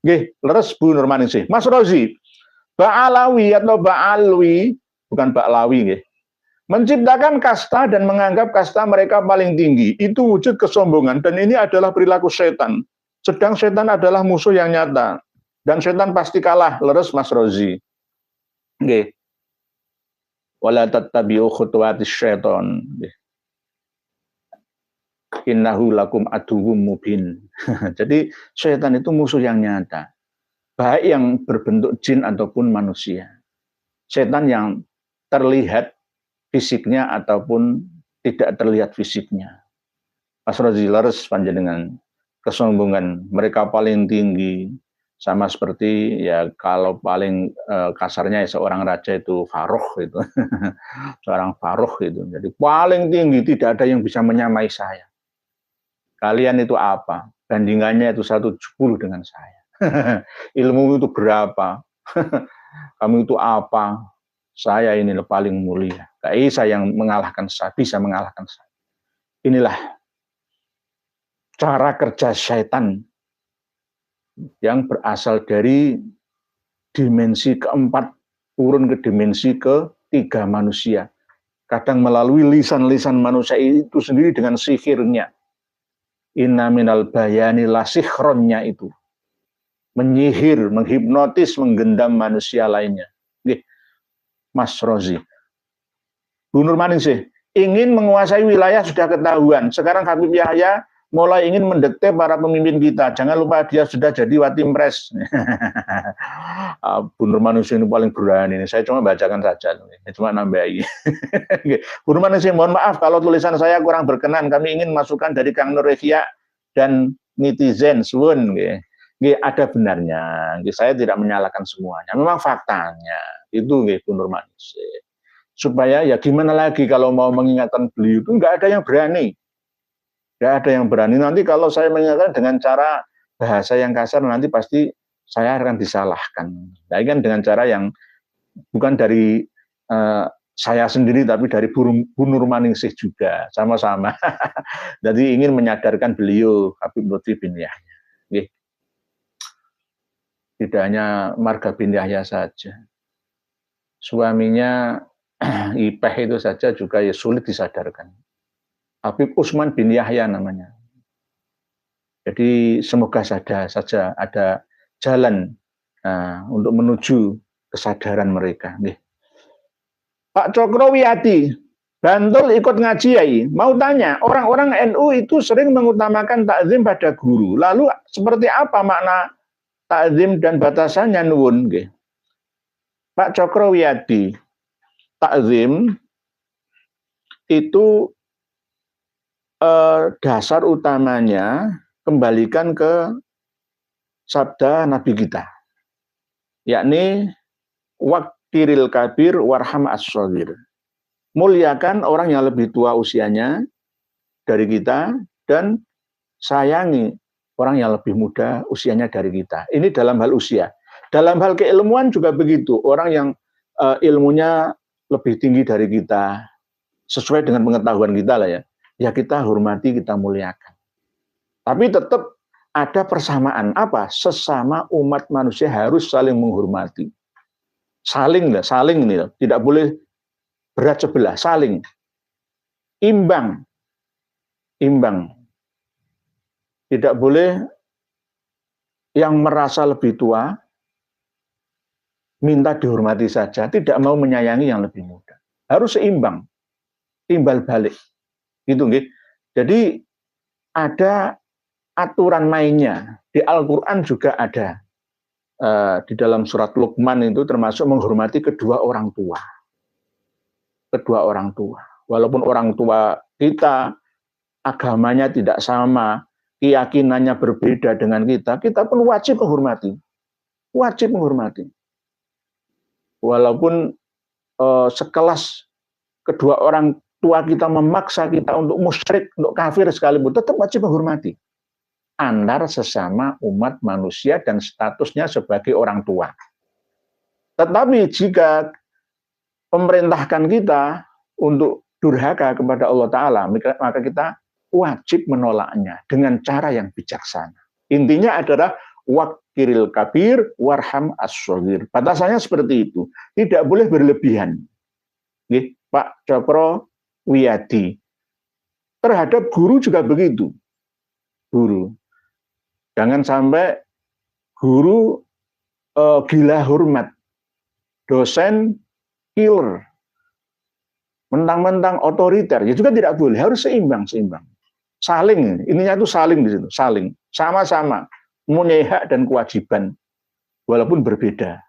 Nggih, leres Bu Nur Maningsih. Mas Rozi, Ba'alawi atau Ba'alwi, bukan Ba'lawi nggih, menciptakan kasta dan menganggap kasta mereka paling tinggi, itu wujud kesombongan, dan ini adalah perilaku setan. Sedang setan adalah musuh yang nyata, dan setan pasti kalah. Leres Mas Rozi. Nggih. Wala tattabi'u khutuwatis syaiton. Innahu lakum aduwwum mubin. Jadi setan itu musuh yang nyata, baik yang berbentuk jin ataupun manusia. Setan yang terlihat fisiknya ataupun tidak terlihat fisiknya. Mas Rozi leres panjenengan, kesombongan mereka paling tinggi, Sama seperti ya kalau paling kasarnya ya seorang raja itu faroh itu. Seorang faroh itu. Jadi paling tinggi, tidak ada yang bisa menyamai saya. Kalian itu apa? Bandingannya itu 1/10 dengan saya. Ilmu itu berapa? Kamu itu apa? Saya ini paling mulia. Gak bisa yang mengalahkan saya, bisa mengalahkan saya. Inilah cara kerja syaitan yang berasal dari dimensi keempat turun ke dimensi ketiga manusia. Kadang melalui lisan-lisan manusia itu sendiri dengan sihirnya. Inna minal bayani la sikhronnya itu. Menyihir, menghipnotis, menggendam manusia lainnya. Mas Rozi. Bu Nurmaningsih, ingin menguasai wilayah sudah ketahuan. Sekarang Habib Yahya mulai ingin mendekte para pemimpin kita. Jangan lupa dia sudah jadi Watimpres. Bu Nurmaningsih ini paling berani. Saya cuma bacakan saja. Cuma nambahi. Bu Nurmaningsih, mohon maaf kalau tulisan saya kurang berkenan. Kami ingin masukan dari Kang Nurehya dan netizen. Suwun. Ada benarnya. Saya tidak menyalahkan semuanya. Memang faktanya. Itu Bu Nurmaningsih. Supaya ya gimana lagi kalau mau mengingatkan beliau itu nggak ada yang berani. Nggak ada yang berani. Nanti kalau saya mengingatkan dengan cara bahasa yang kasar nanti pasti saya akan disalahkan. Nah, ini kan dengan cara yang bukan dari saya sendiri tapi dari Bu Nurmaningsih juga sama-sama. Jadi ingin menyadarkan beliau Habib Lutfi bin Yahya. Tidak hanya Marga bin Yahya saja. Suaminya Ipeh itu saja juga ya sulit disadarkan. Habib Usman bin Yahya namanya. Jadi semoga saja ada jalan untuk menuju kesadaran mereka. Pak Cokrowiati, Bantul ikut ngaji Yai. Mau tanya, orang-orang NU itu sering mengutamakan takzim pada guru. Lalu seperti apa makna takzim dan batasannya nuwun? Pak Cokrowiati, takzim itu dasar utamanya kembalikan ke sabda Nabi kita, yakni waqtiril kabir warham as-shaghir. Muliakan orang yang lebih tua usianya dari kita dan sayangi orang yang lebih muda usianya dari kita. Ini dalam hal usia. Dalam hal keilmuan juga begitu. Orang yang ilmunya lebih tinggi dari kita, sesuai dengan pengetahuan kita lah ya. Ya kita hormati, kita muliakan. Tapi tetap ada persamaan. Apa? Sesama umat manusia harus saling menghormati. Saling ini. Tidak boleh berat sebelah. Saling. Imbang. Tidak boleh yang merasa lebih tua minta dihormati saja, tidak mau menyayangi yang lebih muda. Harus seimbang. Timbal balik. Gitu nggih. Jadi ada aturan mainnya. Di Al-Qur'an juga ada. Di dalam surat Luqman itu termasuk menghormati kedua orang tua. Kedua orang tua. Walaupun orang tua kita agamanya tidak sama, keyakinannya berbeda dengan kita pun wajib menghormati. Wajib menghormati. Walaupun sekelas kedua orang tua kita memaksa kita untuk musyrik, untuk kafir sekalipun, tetap wajib menghormati. Antar sesama umat manusia dan statusnya sebagai orang tua. Tetapi jika pemerintahkan kita untuk durhaka kepada Allah Ta'ala, maka kita wajib menolaknya dengan cara yang bijaksana. Intinya adalah waqtiril kabir warham as-shaghir. Batasannya seperti itu. Tidak boleh berlebihan. Pak Cokrowiati. Terhadap guru juga begitu. Guru. Jangan sampai guru gila hormat. Dosen killer. Mentang-mentang otoriter. Ya juga tidak boleh. Harus seimbang. Saling. Ininya itu saling di situ. Saling. Sama-sama. Mempunyai hak dan kewajiban. Walaupun berbeda.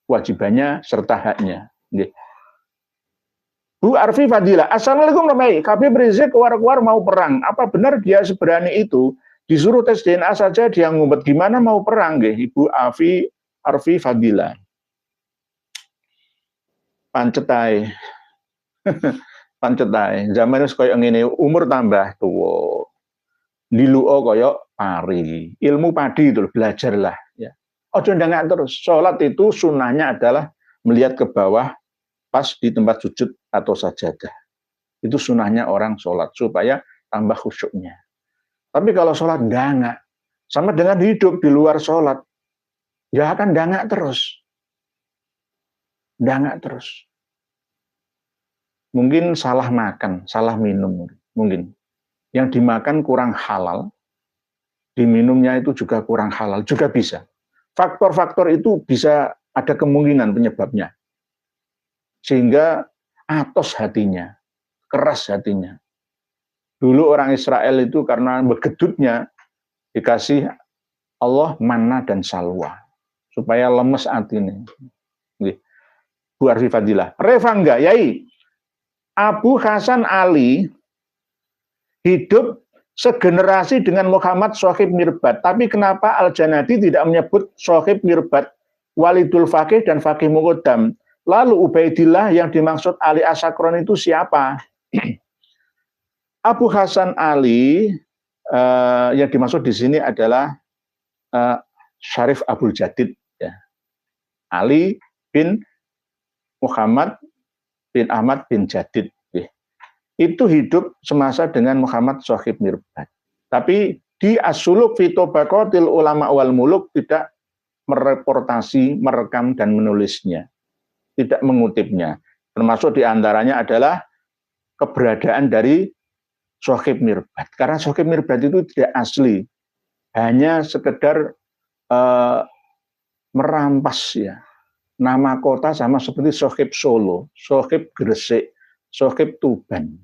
Kewajibannya serta haknya. Bu Arfi Fadila, Assalamualaikum warahmatullahi wabarakatuh. Habib Rizik keluar-keluar mau perang. Apa benar dia seberani itu Disuruh tes DNA saja dia ngumpet, gimana mau perang nggih Ibu Arfi Fadila. Pancetai. Pancetai. Zaman wis koyo ngene, umur tambah tuwa. Diluo koyo pari. Ilmu padi itu belajarlah ya. Ojo ndangak terus. Salat itu sunnahnya adalah melihat ke bawah pas di tempat sujud atau sajadah. Itu sunnahnya orang sholat supaya tambah khusyuknya. Tapi kalau sholat dangak, sama dengan hidup di luar sholat, ya akan dangak terus. Dangak terus. Mungkin salah makan, salah minum, mungkin. Yang dimakan kurang halal, diminumnya itu juga kurang halal, juga bisa. Faktor-faktor itu bisa ada kemungkinan penyebabnya. Sehingga atos hatinya, keras hatinya. Dulu orang Israel itu karena begedutnya dikasih Allah manna dan salwa supaya lemes hatinya. Bu Arfi Fadilah. Reva enggak, Yai. Abu Hasan Ali hidup segenerasi dengan Muhammad Sohib Mirbat. Tapi kenapa Al-Janadi tidak menyebut Sohib Mirbat, Walidul Faqih dan Faqih Muqaddam? Lalu Ubaidillah yang dimaksud Ali Asakron itu siapa? Abu Hasan Ali yang dimaksud di sini adalah Syarif Abdul Jadid. Ya. Ali bin Muhammad bin Ahmad bin Jadid. Ya. Itu hidup semasa dengan Muhammad Sohib Mirbat. Tapi di As-Suluk fi Tabaqatil Ulama wal Muluk tidak mereportasi, merekam dan menulisnya. Tidak mengutipnya. Termasuk diantaranya adalah keberadaan dari Sohib Mirbat. Karena Sohib Mirbat itu tidak asli. Hanya sekedar merampas ya nama kota sama seperti Sohib Solo, Sohib Gresik, Sohib Tuban.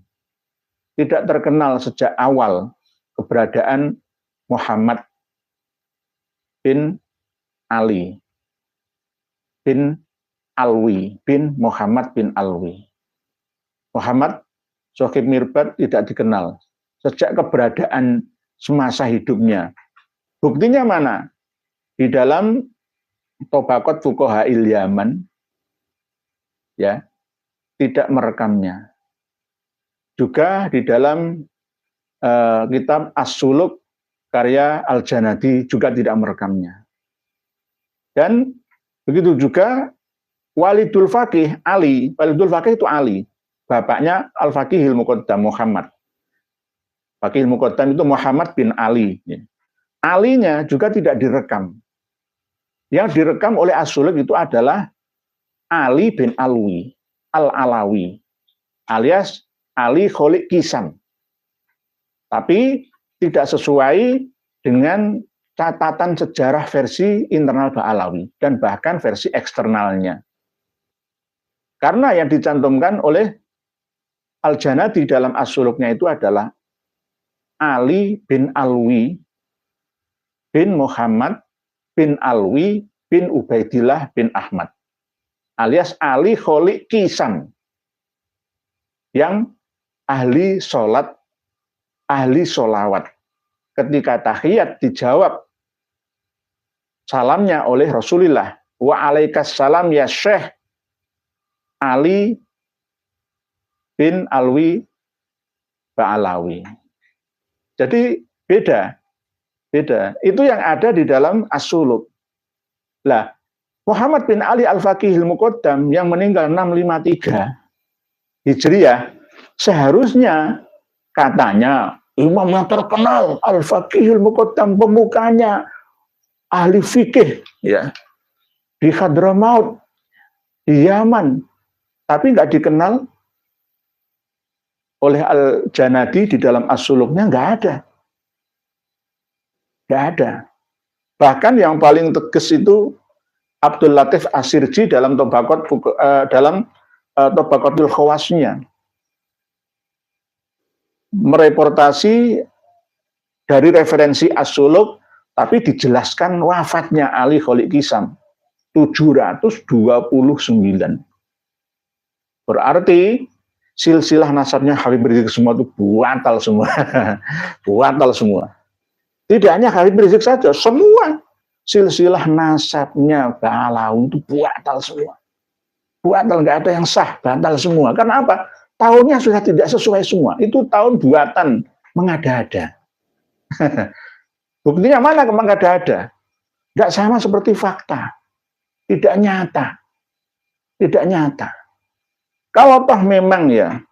Tidak terkenal sejak awal keberadaan Muhammad bin Ali bin Alwi bin Muhammad bin Alwi. Muhammad Sohib Mirbat tidak dikenal sejak keberadaan semasa hidupnya. Buktinya mana? Di dalam Tabaqat Fuqaha'il Yaman ya, tidak merekamnya. Juga di dalam kitab As-Suluk karya Al-Janadi juga tidak merekamnya. Dan begitu juga Walidul Faqih Ali, Walidul Faqih itu Ali, bapaknya Al-Faqihil Muqaddam Muhammad. Faqihil Muqaddam itu Muhammad bin Ali. Alinya juga tidak direkam. Yang direkam oleh As-Suluk itu adalah Ali bin Alwi, Al-Alawi, alias Ali Kholik Kisam. Tapi tidak sesuai dengan catatan sejarah versi internal Ba'alawi dan bahkan versi eksternalnya. Karena yang dicantumkan oleh Al-Janadi dalam As-Suluknya itu adalah Ali bin Alwi bin Muhammad bin Alwi bin Ubaidillah bin Ahmad, alias Ali Kholik Kisam, yang ahli sholat, ahli sholawat. Ketika tahiyat dijawab salamnya oleh Rasulullah, wa alaikas salam ya Syekh Ali bin Alwi Ba'alawi. Jadi beda. Itu yang ada di dalam As-Suluk. Lah, Muhammad bin Ali Al-Faqihil Muqaddam yang meninggal 653 Hijriah, seharusnya katanya imam yang terkenal, Al-Faqihil Muqaddam, pemukanya, ahli fikih ya, di Hadramaut, di Yaman, tapi nggak dikenal oleh Al-Janadi di dalam As-Suluknya, nggak ada. Nggak ada. Bahkan yang paling tegas itu Abdul Latif Asirji dalam Tabaqatul Khawasnya mereportasi dari referensi As-Suluk, tapi dijelaskan wafatnya Ali Kholik Kisam 729. Berarti silsilah nasabnya Habib Rizik semua itu buatal semua. Buatal semua. Tidak hanya Habib Rizik saja, semua silsilah nasabnya Ba'alawi itu batal semua. Batal, nggak ada yang sah, batal semua. Karena apa? Tahunnya sudah tidak sesuai semua. Itu tahun buatan mengada-ada. Buktinya mana mengada-ada? Nggak sama seperti fakta. Tidak nyata. Tidak nyata. Kalau toh memang ya,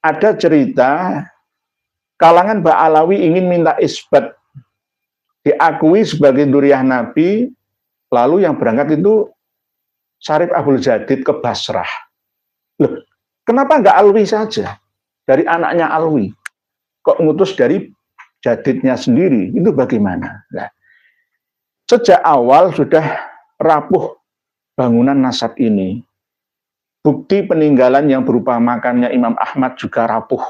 ada cerita kalangan Ba'alawi ingin minta isbat diakui sebagai duriah Nabi, lalu yang berangkat itu Syarif Abdul Jadid ke Basrah. Loh, kenapa nggak Alwi saja? Dari anaknya Alwi. Kok ngutus dari Jadidnya sendiri? Itu bagaimana? Nah, sejak awal sudah rapuh bangunan nasab ini. Bukti peninggalan yang berupa makamnya Imam Ahmad juga rapuh.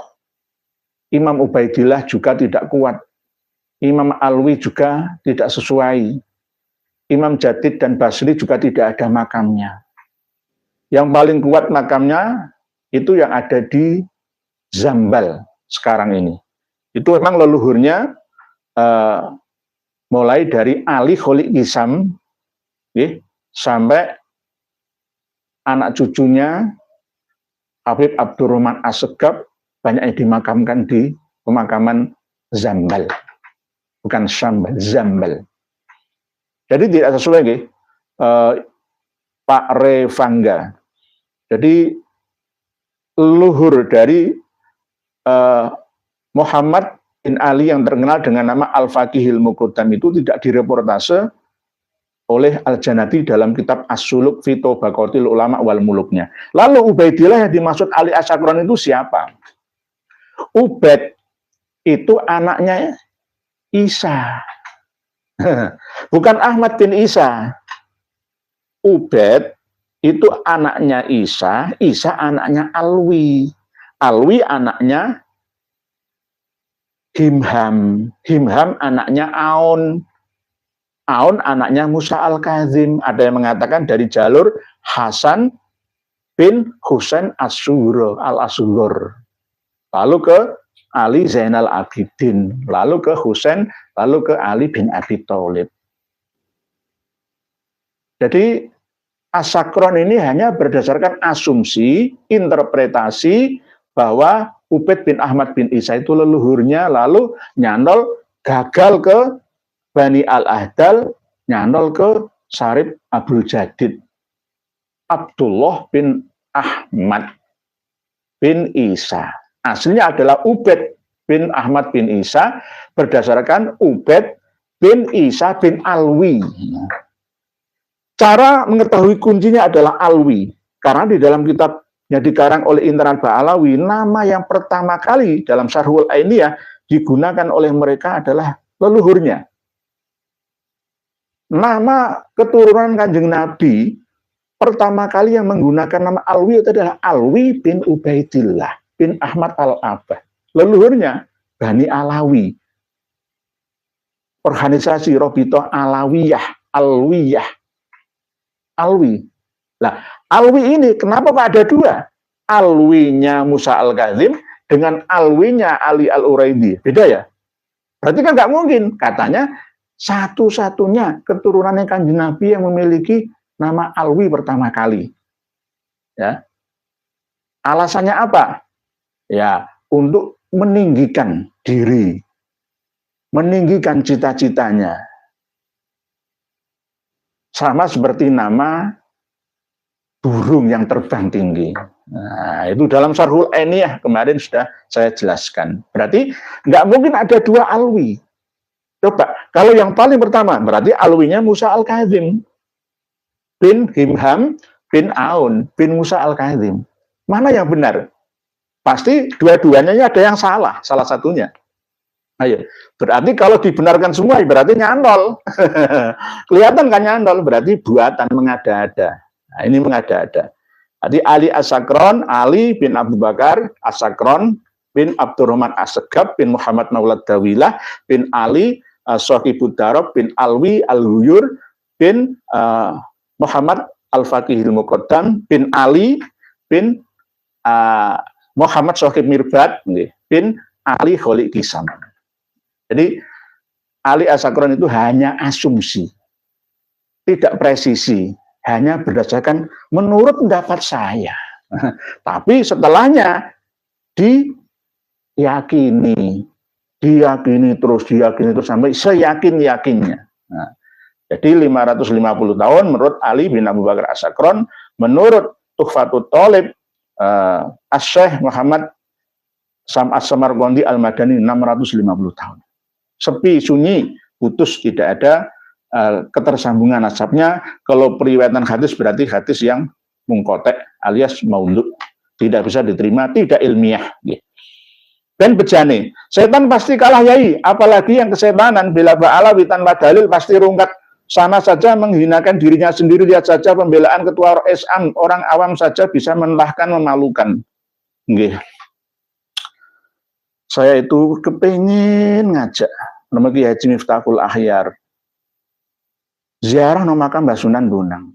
Imam Ubaidillah juga tidak kuat. Imam Alwi juga tidak sesuai. Imam Jadid dan Basri juga tidak ada makamnya. Yang paling kuat makamnya itu yang ada di Zambal sekarang ini. Itu memang leluhurnya mulai dari Ali Kholik Hisam sampai anak cucunya Habib Abdurrahman Assegaf banyak yang dimakamkan di pemakaman Zambal. Bukan Syambal, Zambal. Jadi tidak sesuai Pak Revangga. Jadi leluhur dari Muhammad bin Ali yang terkenal dengan nama Al-Faqihil Muqaddam itu tidak direportase oleh Al-Janati dalam kitab As-Suluk fi Tabaqatil Ulama wal Muluknya. Lalu Ubaidillah yang dimaksud Ali Asyakron itu siapa? Ubaid itu anaknya Isa. Bukan Ahmad bin Isa. Ubaid itu anaknya Isa, Isa anaknya Alwi. Alwi anaknya Himham. Himham anaknya Aun. Aun anaknya Musa Al-Kazim. Ada yang mengatakan dari jalur Hasan bin Husain As-Sughra Al-Asghar. Lalu ke Ali Zainal Abidin, lalu ke Husain, lalu ke Ali bin Abi Thalib. Jadi Asyakron ini hanya berdasarkan asumsi, interpretasi bahwa Ubaid bin Ahmad bin Isa itu leluhurnya, lalu nyantol gagal ke Bani Al-Ahdal, nyantol ke Syarif Abdul Jadid. Abdullah bin Ahmad bin Isa. Aslinya adalah Ubaid bin Ahmad bin Isa berdasarkan Ubaid bin Isa bin Alwi. Cara mengetahui kuncinya adalah Alwi. Karena di dalam kitab yang dikarang oleh Internal Ba'alawi, nama yang pertama kali dalam Syarhul Ainiyah digunakan oleh mereka adalah leluhurnya. Nama keturunan Kanjeng Nabi pertama kali yang menggunakan nama Alwi itu adalah Alwi bin Ubaidillah bin Ahmad Al-Abah. Leluhurnya Bani Alawi. Organisasi Robitoh Alawiyah, Alwiyah. Alwi. Nah, Alwi ini kenapa Pak ada dua? Alwinya Musa Al-Kazim dengan Alwinya Ali Al-Uraidi. Beda ya? Berarti kan nggak mungkin. Katanya satu-satunya keturunan Kanjeng Nabi yang memiliki nama Alwi pertama kali. Ya. Alasannya apa? Ya, untuk meninggikan diri, meninggikan cita-citanya. Sama seperti nama burung yang terbang tinggi. Nah, itu dalam Syarhul Ainiyah kemarin sudah saya jelaskan. Berarti nggak mungkin ada dua Alwi. Coba, kalau yang paling pertama, berarti Alwinya Musa Al-Kazim bin Himham bin Aun bin Musa Al-Kazim. Mana yang benar? Pasti dua-duanya ada yang salah satunya. Ayo, berarti kalau dibenarkan semua berarti nyantol. Kelihatan kan nyantol, berarti buatan mengada-ada. Nah, ini mengada-ada. Jadi Ali Asyakron, Ali bin Abu Bakar Asyakron bin Abdurrahman Assegaf bin Muhammad Maulad Dawilah bin Ali Sohibud Darob bin Alwi Al-Huyur bin Muhammad Al-Faqihil Muqaddam bin Ali bin Muhammad Sohib Mirbad bin Ali Kholik Hisam. Jadi Ali Asakron itu hanya asumsi, tidak presisi, hanya berdasarkan menurut pendapat saya. Tapi setelahnya diyakini terus sampai seyakin-yakinnya. Nah, jadi 550 tahun menurut Ali bin Abu Bakar As-Sakron, menurut Tuhfatut Thalib Asy-Syaikh Muhammad As-Samarqandi Al-Madani 650 tahun. Sepi, sunyi, putus, tidak ada ketersambungan nasabnya. Kalau periwayatan hadis berarti hadis yang mungkotek alias maudhu, tidak bisa diterima, tidak ilmiah. Dan bejane, setan pasti kalah yai, apalagi yang kesetanan bila ba'alawi tanpa dalil pasti rungkat. Sama saja menghinakan dirinya sendiri, lihat saja pembelaan ketua RSM, orang awam saja bisa melelahkan, memalukan. Saya itu kepingin ngajak nama Kiai Haji Miftahul Akhyar ziarah nama makam Mbah Sunan Bonang.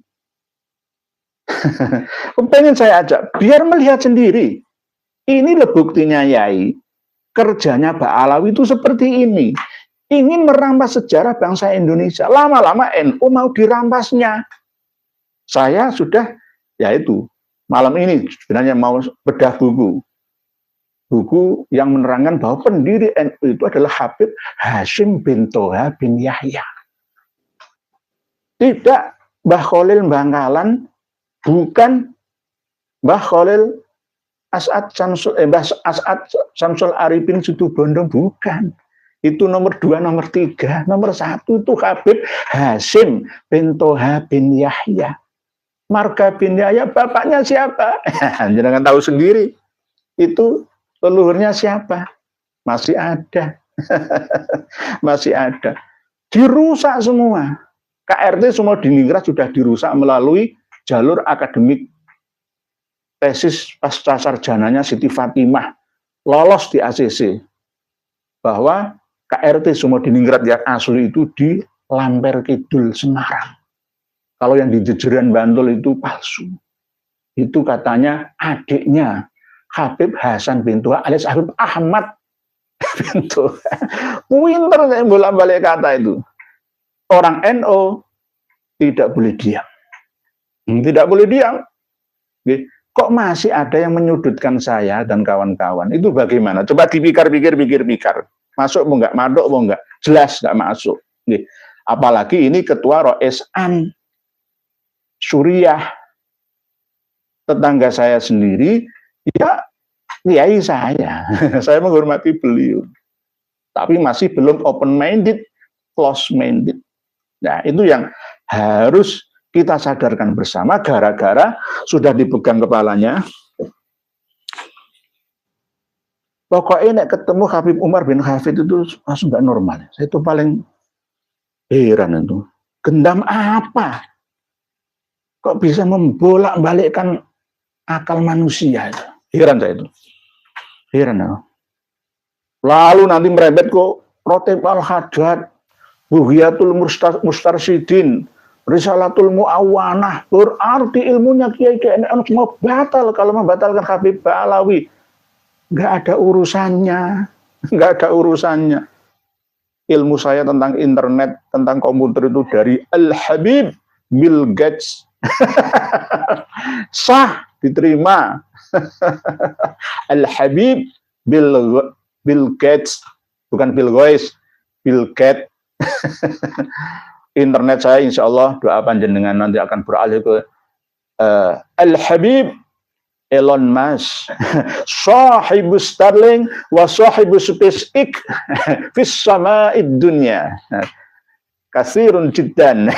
Kepingin saya ajak biar melihat sendiri. Ini loh buktinya yai, kerjanya Pak Alawi itu seperti ini. Ingin merampas sejarah bangsa Indonesia. Lama-lama NU mau dirampasnya. Saya sudah, yaitu malam ini sebenarnya mau bedah buku yang menerangkan bahwa pendiri NU itu adalah Habib Hasyim bin Toha bin Yahya. Tidak Mbah Khalil Bangkalan, bukan Mbah Khalil As'ad Syamsul Arifin Situbondo, bukan. Itu nomor 2, nomor 3. Nomor 1 itu Habib Hasyim bin Toha bin Yahya. Marga bin Yahya bapaknya siapa? Jangan tahu sendiri. Itu leluhurnya siapa? Masih ada. Masih ada. Dirusak semua. KRT semua di Ningrat sudah dirusak melalui jalur akademik. Tesis pasca sarjananya Siti Fatimah lolos di ACC. Bahwa KRT semua di Ningrat yang asli itu di Lamper Kidul Semarang. Kalau yang di Jejeran Bantul itu palsu. Itu katanya adiknya Habib Hasan bin Toha alias Habib Ahmad bin Toha. Pinter saya bolak-balik kata itu. Orang NU tidak boleh diam. Tidak boleh diam. Kok masih ada yang menyudutkan saya dan kawan-kawan? Itu bagaimana? Coba dipikir-pikir. Masuk mau enggak? Madok mau enggak? Jelas enggak masuk. Apalagi ini ketua RSM Suriah. Tetangga saya sendiri, ya kiai saya. Saya menghormati beliau. Tapi masih belum open minded, close minded. Nah, itu yang harus kita sadarkan bersama, gara-gara sudah dipegang kepalanya. Pokoknya nek ketemu Habib Umar bin Hafid itu langsung nggak normal. Saya itu paling heran itu. Gendam apa? Kok bisa membolak-balikkan akal manusia itu? Heran saya itu. Heran ya. Lalu nanti merembet kok Rotib al-Haddad, Buhyatul Mustarsyidin, Risalatul Mu'awanah, berarti ilmunya kiai-kiai semua batal kalau membatalkan Habib Ba'alawi. Nggak ada urusannya, nggak ada urusannya. Ilmu saya tentang internet, tentang komputer itu dari Al-Habib Bill Gates. Sah, diterima. Al-Habib Bill Gates, bukan Bill Gates, Bill Gates. Internet saya insya Allah doa panjenengan nanti akan beralih ke Al-Habib Elon Musk, sahibu Starlink wa sahibu SpaceX fis sama'id dunya. Kasirun jiddan.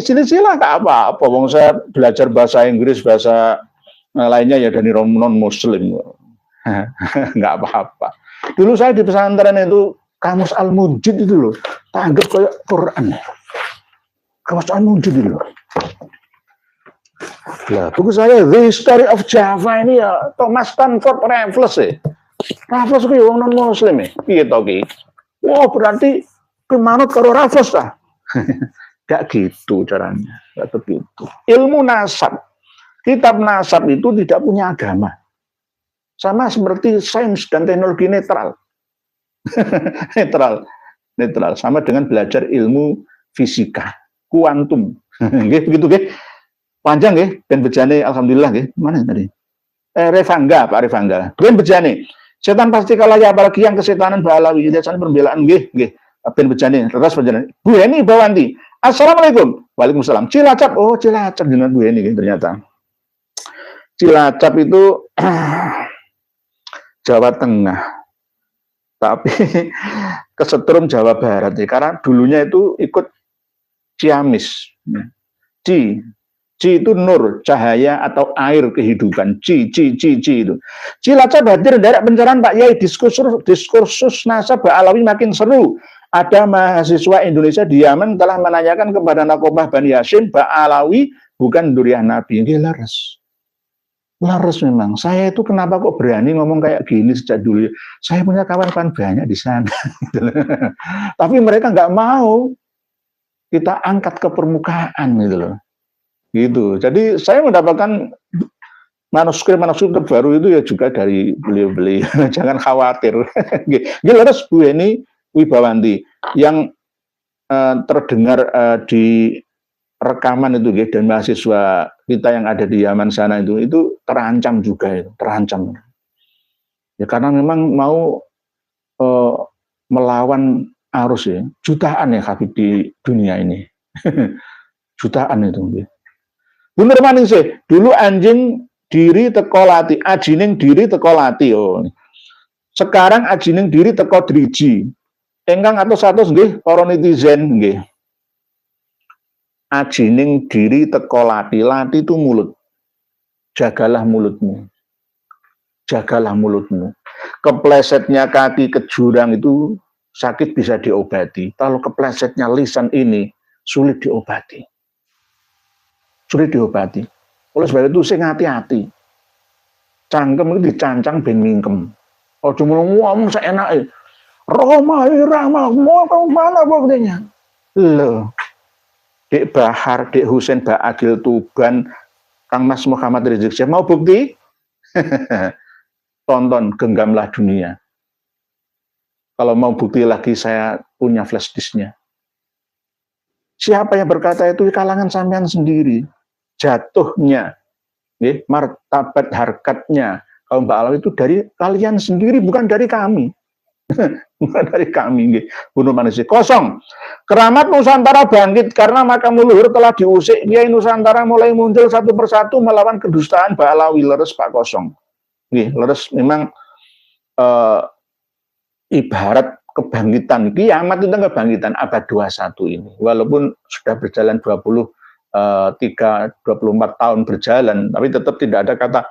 Sila-sila gak apa-apa. Wong saya belajar bahasa Inggris, bahasa lainnya ya dari non muslim. Nggak apa-apa. Dulu saya di pesantren itu Kamus Al-Mujid itu loh, tanggap kayak Quran. Kamus Al-Mujid itu loh. Lah, buku saya The History of Java ini ya Thomas Stanford Raffles ya. Raffles itu orang non muslim ya. Iya toh ki. Wah berarti kemanut karo Raffles lah. Gak gitu caranya. Gak begitu. Ilmu nasab, kitab nasab itu tidak punya agama. Sama seperti sains dan teknologi netral. netral, netral. Sama dengan belajar ilmu fisika, kuantum. Nggih, begitu nggih. Panjang nggih, ben bejane alhamdulillah nggih. Mana tadi? Revangga, Pak Revangga. Ben bejane. Setan pasti kalah ya, apalagi yang kesetanan balawi. Jadi pembelaan nggih, nggih. Ben bejane, terus bejane. Bu Heni Bawanti. Assalamualaikum. Waalaikumsalam. Cilacap. Oh, Cilacap dengan Bu Heni nggih ternyata. Cilacap itu Jawa Tengah. Tapi kesetrum Jawa Barat ya. Karena dulunya itu ikut Ciamis. Ci itu nur, cahaya atau air kehidupan. Ci itu. Cilacap hadir derek pencerahan Pak Yai, diskursus nasab Alawi makin seru. Ada mahasiswa Indonesia di Yaman telah menanyakan kepada Nakobah Bani Hashim, Pak Alawi bukan duriah Nabi. Ini laras. Laras memang. Saya itu kenapa kok berani ngomong kayak gini sejak dulu. Saya punya kawan-kawan banyak di sana. Tapi mereka nggak mau kita angkat ke permukaan gitu loh. Gitu. Jadi saya mendapatkan manuskrip terbaru itu ya juga dari beliau-beliau. Jangan khawatir. Gila terus Bu Heni Wibawanti yang terdengar di rekaman itu dan mahasiswa kita yang ada di Yaman sana itu terancam juga itu, terancam. Ya karena memang mau melawan arus ya. Jutaan ya Habib di dunia ini. Jutaan itu. Bener maning sih, dulu anjing diri teko lati, ajining diri teko lati. Oh. Sekarang ajining diri teko driji. Engkang atus-atus nggih para netizen nggih. Ajining diri teko lati, lati itu mulut. Jagalah mulutmu. Jagalah mulutmu. Keplesetnya kaki ke jurang itu sakit bisa diobati. Kalau keplesetnya lisan ini sulit diobati. Sulit diobati. Oleh sebab itu saya hati-hati. Cangkem itu dicancang ben mingkem. Oh cuma ngomong seenaknya. Roma irama mau mana buktinya? Loh. Dek Bahar, Dek Husain Ba'agil Tuban, Kang Mas Muhammad Rizik Syihab mau bukti? Tonton Genggamlah Dunia. Kalau mau bukti lagi saya punya flash disknya. Siapa yang berkata itu di kalangan sampean sendiri. Jatuhnya, martabat harkatnya kaum Ba'alawi itu dari kalian sendiri, bukan dari kami. Bukan dari kami. Bunuh manusia. Kosong. Keramat Nusantara bangkit karena makam leluhur telah diusik. Kiai Nusantara mulai muncul satu persatu melawan kedustaan Ba'alawi. Leres Pak kosong. Leres memang ibarat kebangkitan. Kiamat itu kebangkitan abad 21 ini. Walaupun sudah berjalan 24 tahun berjalan, tapi tetap tidak ada kata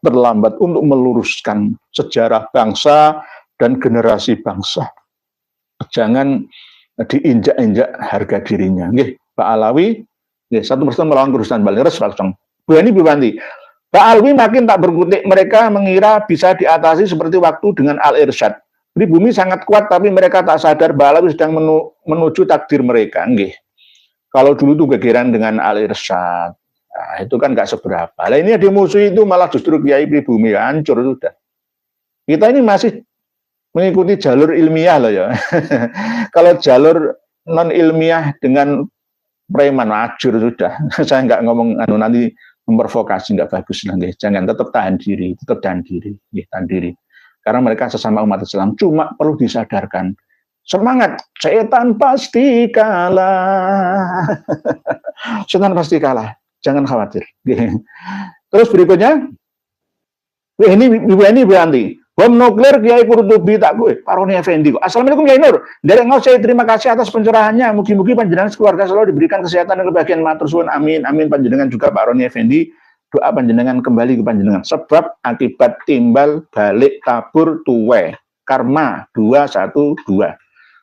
terlambat untuk meluruskan sejarah bangsa dan generasi bangsa. Jangan diinjak-injak harga dirinya. Nggih, Pak Alawi, nggih, satu persatu melawan kedustaan Baleres langsung. Bu Heni Biwanti, Pak Alawi makin tak berkutik, mereka mengira bisa diatasi seperti waktu dengan Al-Irsyad. Pribumi sangat kuat, tapi mereka tak sadar Pak Alawi sedang menuju takdir mereka. Nggih. Kalau dulu tuh gegeran dengan Al-Irsyad, nah, itu kan nggak seberapa. Nah ini di musuh itu malah justru Kiai pribumi hancur sudah. Kita ini masih mengikuti jalur ilmiah loh ya. Kalau jalur non ilmiah dengan preman hancur sudah. Saya nggak ngomong nanti memprovokasi, nggak bagus nanti. Jangan, tetap tahan diri, tahan diri. Karena mereka sesama umat Islam, cuma perlu disadarkan. Semangat, setan pasti kalah. Setan pasti kalah, jangan khawatir. Terus berikutnya, ini Biwanti. Bom nuklir Kiai Qurtubi tak gue, Paroni Effendi. Assalamualaikum Kiai Nur. Dari engkau saya terima kasih atas pencerahannya. Mugi-mugi panjenengan keluarga selalu diberikan kesehatan dan kebahagiaan matur suwun. Amin. Amin panjenengan juga Pak Roni Effendi. Doa panjenengan kembali ke panjenengan. Sebab akibat timbal balik tabur tuwe. Karma 212.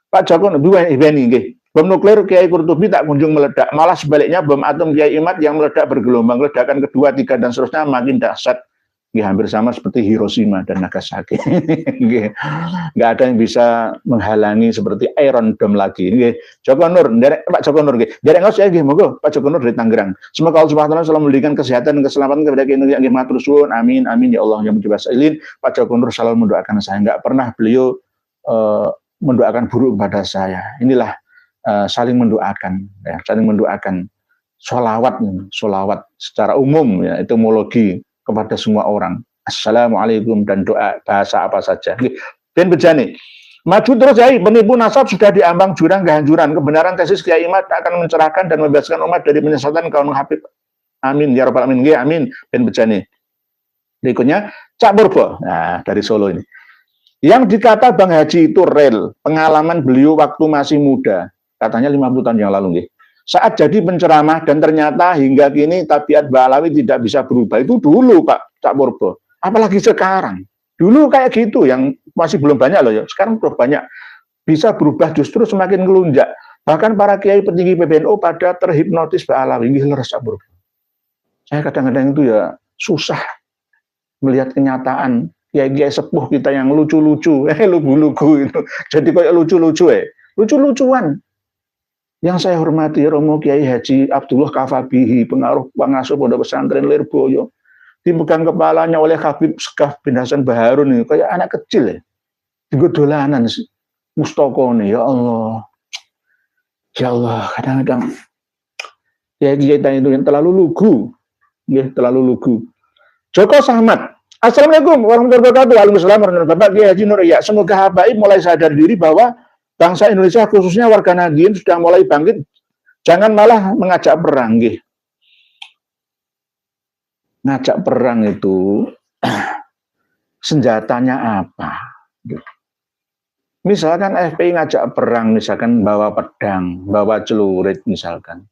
Pak Joko Beni nggih. Bom nuklir Kiai Qurtubi tak kunjung meledak, malah sebaliknya bom atom Kiai Imad yang meledak bergelombang, ledakan kedua, tiga dan seterusnya makin dahsyat. Hampir sama seperti Hiroshima dan Nagasaki. Nggak ada yang bisa menghalangi seperti Iron Dome lagi. Joko Nur, Pak Joko Nur, dari engkau saya moga Pak Joko Nur dari Tangerang. Semoga Allah Subhanahu wa taala selalu memberikan kesehatan dan keselamatan kepada Indonesia yang matur suwun. Amin amin ya Allah yang menjawab sailin. Pak Joko Nur selalu mendoakan saya, nggak pernah beliau mendoakan buruk kepada saya. Inilah saling mendoakan, ya, saling mendoakan. Sholawat secara umum, ya, etimologi kepada semua orang. Assalamualaikum dan doa bahasa apa saja. Ben bejane. Maju terus Yai, penipu nasab sudah diambang jurang kehancuran. Kebenaran tesis Kiai Imad akan mencerahkan dan membebaskan umat dari penyesatan kaum Habib. Amin ya rabbal alamin. Amin. Ben bejane. Berikutnya Cak Purbo. Nah, dari Solo ini. Yang dikata Bang Haji itu real, pengalaman beliau waktu masih muda. Katanya 50 tahun yang lalu, nggih. Saat jadi penceramah dan ternyata hingga kini tabiat Mbak Alawi tidak bisa berubah. Itu dulu Pak Cak Purbo. Apalagi sekarang. Dulu kayak gitu yang masih belum banyak loh ya. Sekarang udah banyak. Bisa berubah justru semakin ngelunjak. Bahkan para kiai petinggi PBNU pada terhipnotis Mbak Alawi. Ini leres Cak Purbo. Saya kadang-kadang itu ya susah melihat kenyataan kiai-kiai sepuh kita yang lucu-lucu. Lugu-lugu itu. Jadi kayak lucu-lucu lucu-lucuan. Yang saya hormati Romo Kiai Haji Abdullah Kafabihi, pengaruh pengasuh Pondok Pesantren Lirboyo, dipegang kepalanya oleh Habib Sekaf bin Hasan Baharun, kayak anak kecil ya, dolanan mustoko nih, ya Allah, kadang-kadang kiai-kiai itu yang terlalu lugu, ya terlalu lugu. Joko Sahmat, Assalamualaikum warahmatullahi wabarakatuh. Waalaikumsalam warahmatullahi wabarakatuh. Bapak Kiai Haji Nur, ya semoga habaib mulai sadar diri bahwa bangsa Indonesia khususnya warga Nahdien sudah mulai bangkit, jangan malah mengajak perang. Ngajak perang itu senjatanya apa? Misalkan FPI ngajak perang, misalkan bawa pedang, bawa celurit misalkan,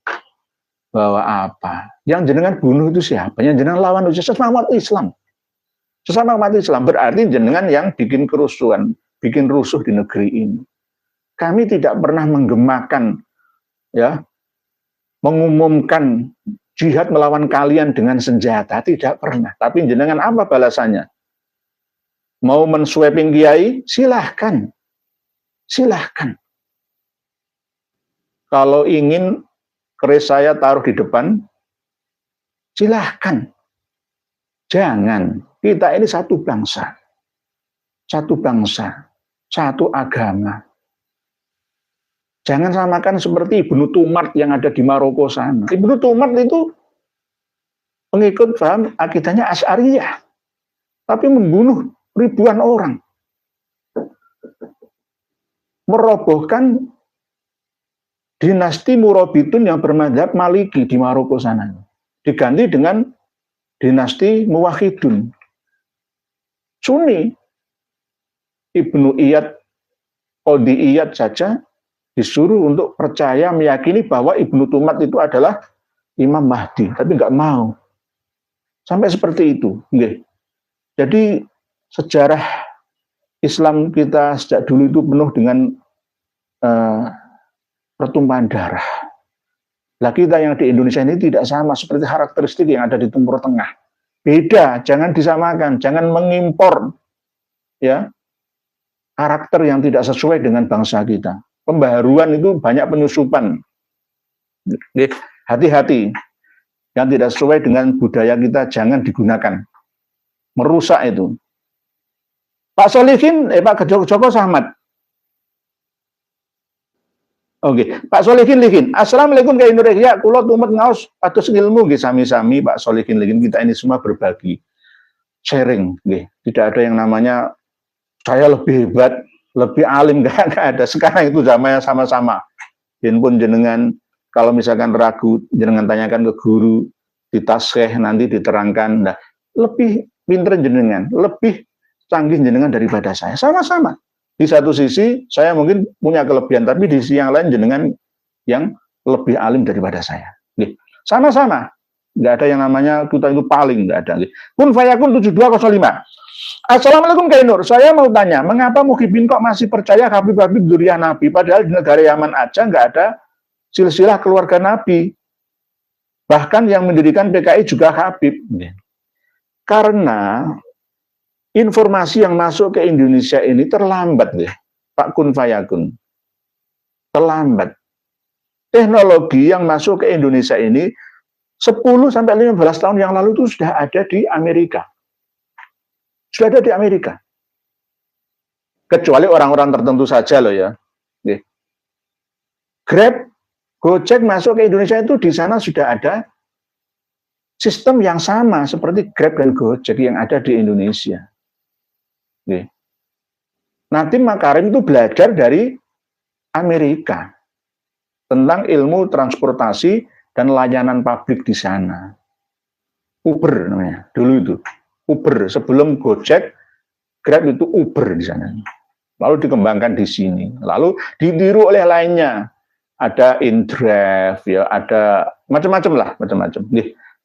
bawa apa? Yang jenengan bunuh itu siapa? Yang jenengan lawan itu sesama umat Islam. Sesama umat Islam berarti jenengan yang bikin kerusuhan, bikin rusuh di negeri ini. Kami tidak pernah menggemakan, ya, mengumumkan jihad melawan kalian dengan senjata, tidak pernah. Tapi jenengan apa balasannya? Mau mensweeping kiai? Silahkan, silahkan. Kalau ingin keris saya taruh di depan, silahkan. Jangan. Kita ini satu bangsa, satu agama. Jangan samakan seperti Ibnu Tumart yang ada di Maroko sana. Ibnu Tumart itu pengikut paham akidahnya Asy'ariyah, tapi membunuh ribuan orang. Merobohkan dinasti Murabitun yang bermadzhab Maliki di Maroko sana. Diganti dengan dinasti Muwahhidun. Sunni. Ibnu Iyad, Qadhi Iyad saja disuruh untuk percaya, meyakini bahwa Ibnu Tumart itu adalah Imam Mahdi, tapi nggak mau. Sampai seperti itu. Jadi sejarah Islam kita sejak dulu itu penuh dengan pertumpahan darah. Lah kita yang di Indonesia ini tidak sama seperti karakteristik yang ada di Timur Tengah. Beda, jangan disamakan, jangan mengimpor ya karakter yang tidak sesuai dengan bangsa kita. Pembaharuan itu banyak penyusupan. Hati-hati. Yang tidak sesuai dengan budaya kita jangan digunakan. Merusak itu. Pak Solihin, Pak Joko Sahmat. Oke, Pak Solihin Lihin. Assalamualaikum Kiai Nur. Ya, kula tumet ngaos atus ilmu nggih sami-sami Pak Solihin Lihin. Kita ini semua berbagi. Sharing nggih. Tidak ada yang namanya saya lebih hebat, lebih alim, nggak ada. Sekarang itu zamannya sama-sama. Pun jenengan kalau misalkan ragu, jenengan tanyakan ke guru, ditaskeh nanti diterangkan. Nah, lebih pinter jenengan, lebih canggih jenengan daripada saya. Sama-sama. Di satu sisi saya mungkin punya kelebihan, tapi di sisi yang lain jenengan yang lebih alim daripada saya. Sama-sama. Nggak ada yang namanya kita itu paling, nggak ada. Kun fayakun 7205. Assalamualaikum Kiai Nur, saya mau tanya, mengapa Muhyiddin kok masih percaya Habib-Habib dzurriyyah Nabi, padahal di negara Yaman aja nggak ada silsilah keluarga Nabi. Bahkan yang mendirikan PKI juga Habib. Karena informasi yang masuk ke Indonesia ini terlambat, ya, Pak Kun Fayakun. Terlambat. Teknologi yang masuk ke Indonesia ini 10-15 tahun yang lalu itu sudah ada di Amerika. Sudah ada di Amerika. kecuali orang-orang tertentu saja loh ya. Nggih. Grab, Gojek masuk ke Indonesia itu di sana sudah ada sistem yang sama seperti Grab dan Gojek yang ada di Indonesia. Nggih. Nadiem Makarim itu belajar dari Amerika tentang ilmu transportasi dan layanan publik di sana. Uber namanya dulu itu. Uber sebelum Gojek, Grab itu Uber di sana. Lalu dikembangkan di sini. Lalu ditiru oleh lainnya. Ada InDrive, ya, ada macam-macam lah, macam-macam.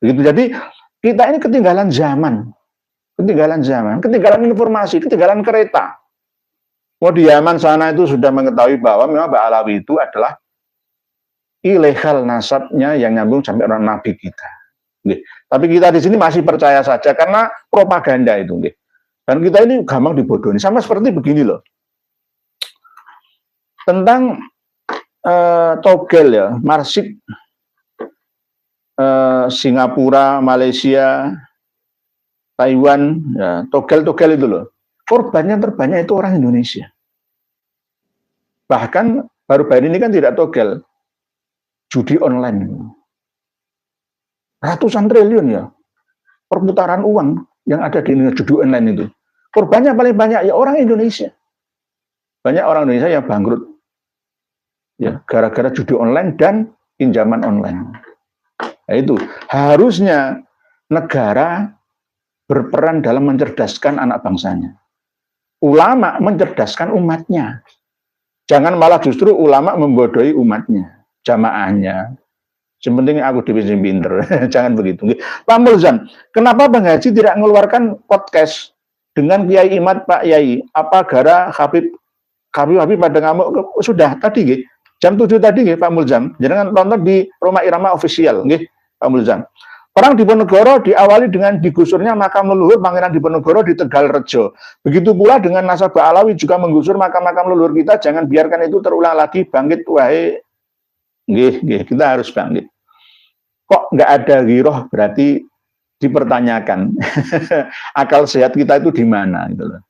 Begitu. Jadi kita ini ketinggalan zaman, ketinggalan informasi, ketinggalan kereta. Mau di Yaman sana itu sudah mengetahui bahwa memang Mbak Alawi itu adalah ilegal nasabnya yang nyambung sampai orang Nabi kita. Tapi kita di sini masih percaya saja karena propaganda itu. Dan kita ini gampang dibodohi. Sama seperti begini loh. Tentang togel ya, Marsik, Singapura, Malaysia, Taiwan, ya, togel-togel itu loh. Korbannya terbanyak itu orang Indonesia. Bahkan baru-baru ini kan tidak togel, judi online. Ratusan triliun ya, perputaran uang yang ada di Indonesia, judi online itu. Korbannya paling banyak ya orang Indonesia. Banyak orang Indonesia yang bangkrut. Ya, gara-gara judi online dan pinjaman online. Nah, itu harusnya negara berperan dalam mencerdaskan anak bangsanya. Ulama mencerdaskan umatnya. Jangan malah justru ulama membodohi umatnya, jamaahnya. Sepenting aku dibikin pinter. Jangan begitu. Pak Mulzam, kenapa Bang Haji tidak mengeluarkan podcast dengan Kiai Imad Pak Yai? Apa gara Habib pada ngamuk? Sudah tadi, jam 7 tadi, Pak Mulzam. Jangan nonton di Roma Irama Official, Pak Mulzam. Perang Diponegoro diawali dengan digusurnya makam leluhur Pangeran Diponegoro di Tegalrejo. Begitu pula dengan nasabah Alawi juga menggusur makam-makam leluhur kita. Jangan biarkan itu terulang lagi. Bangkit, wahai. Kita harus bangkit. Kok nggak ada giroh, berarti dipertanyakan. Akal sehat kita itu di mana? Gitu loh.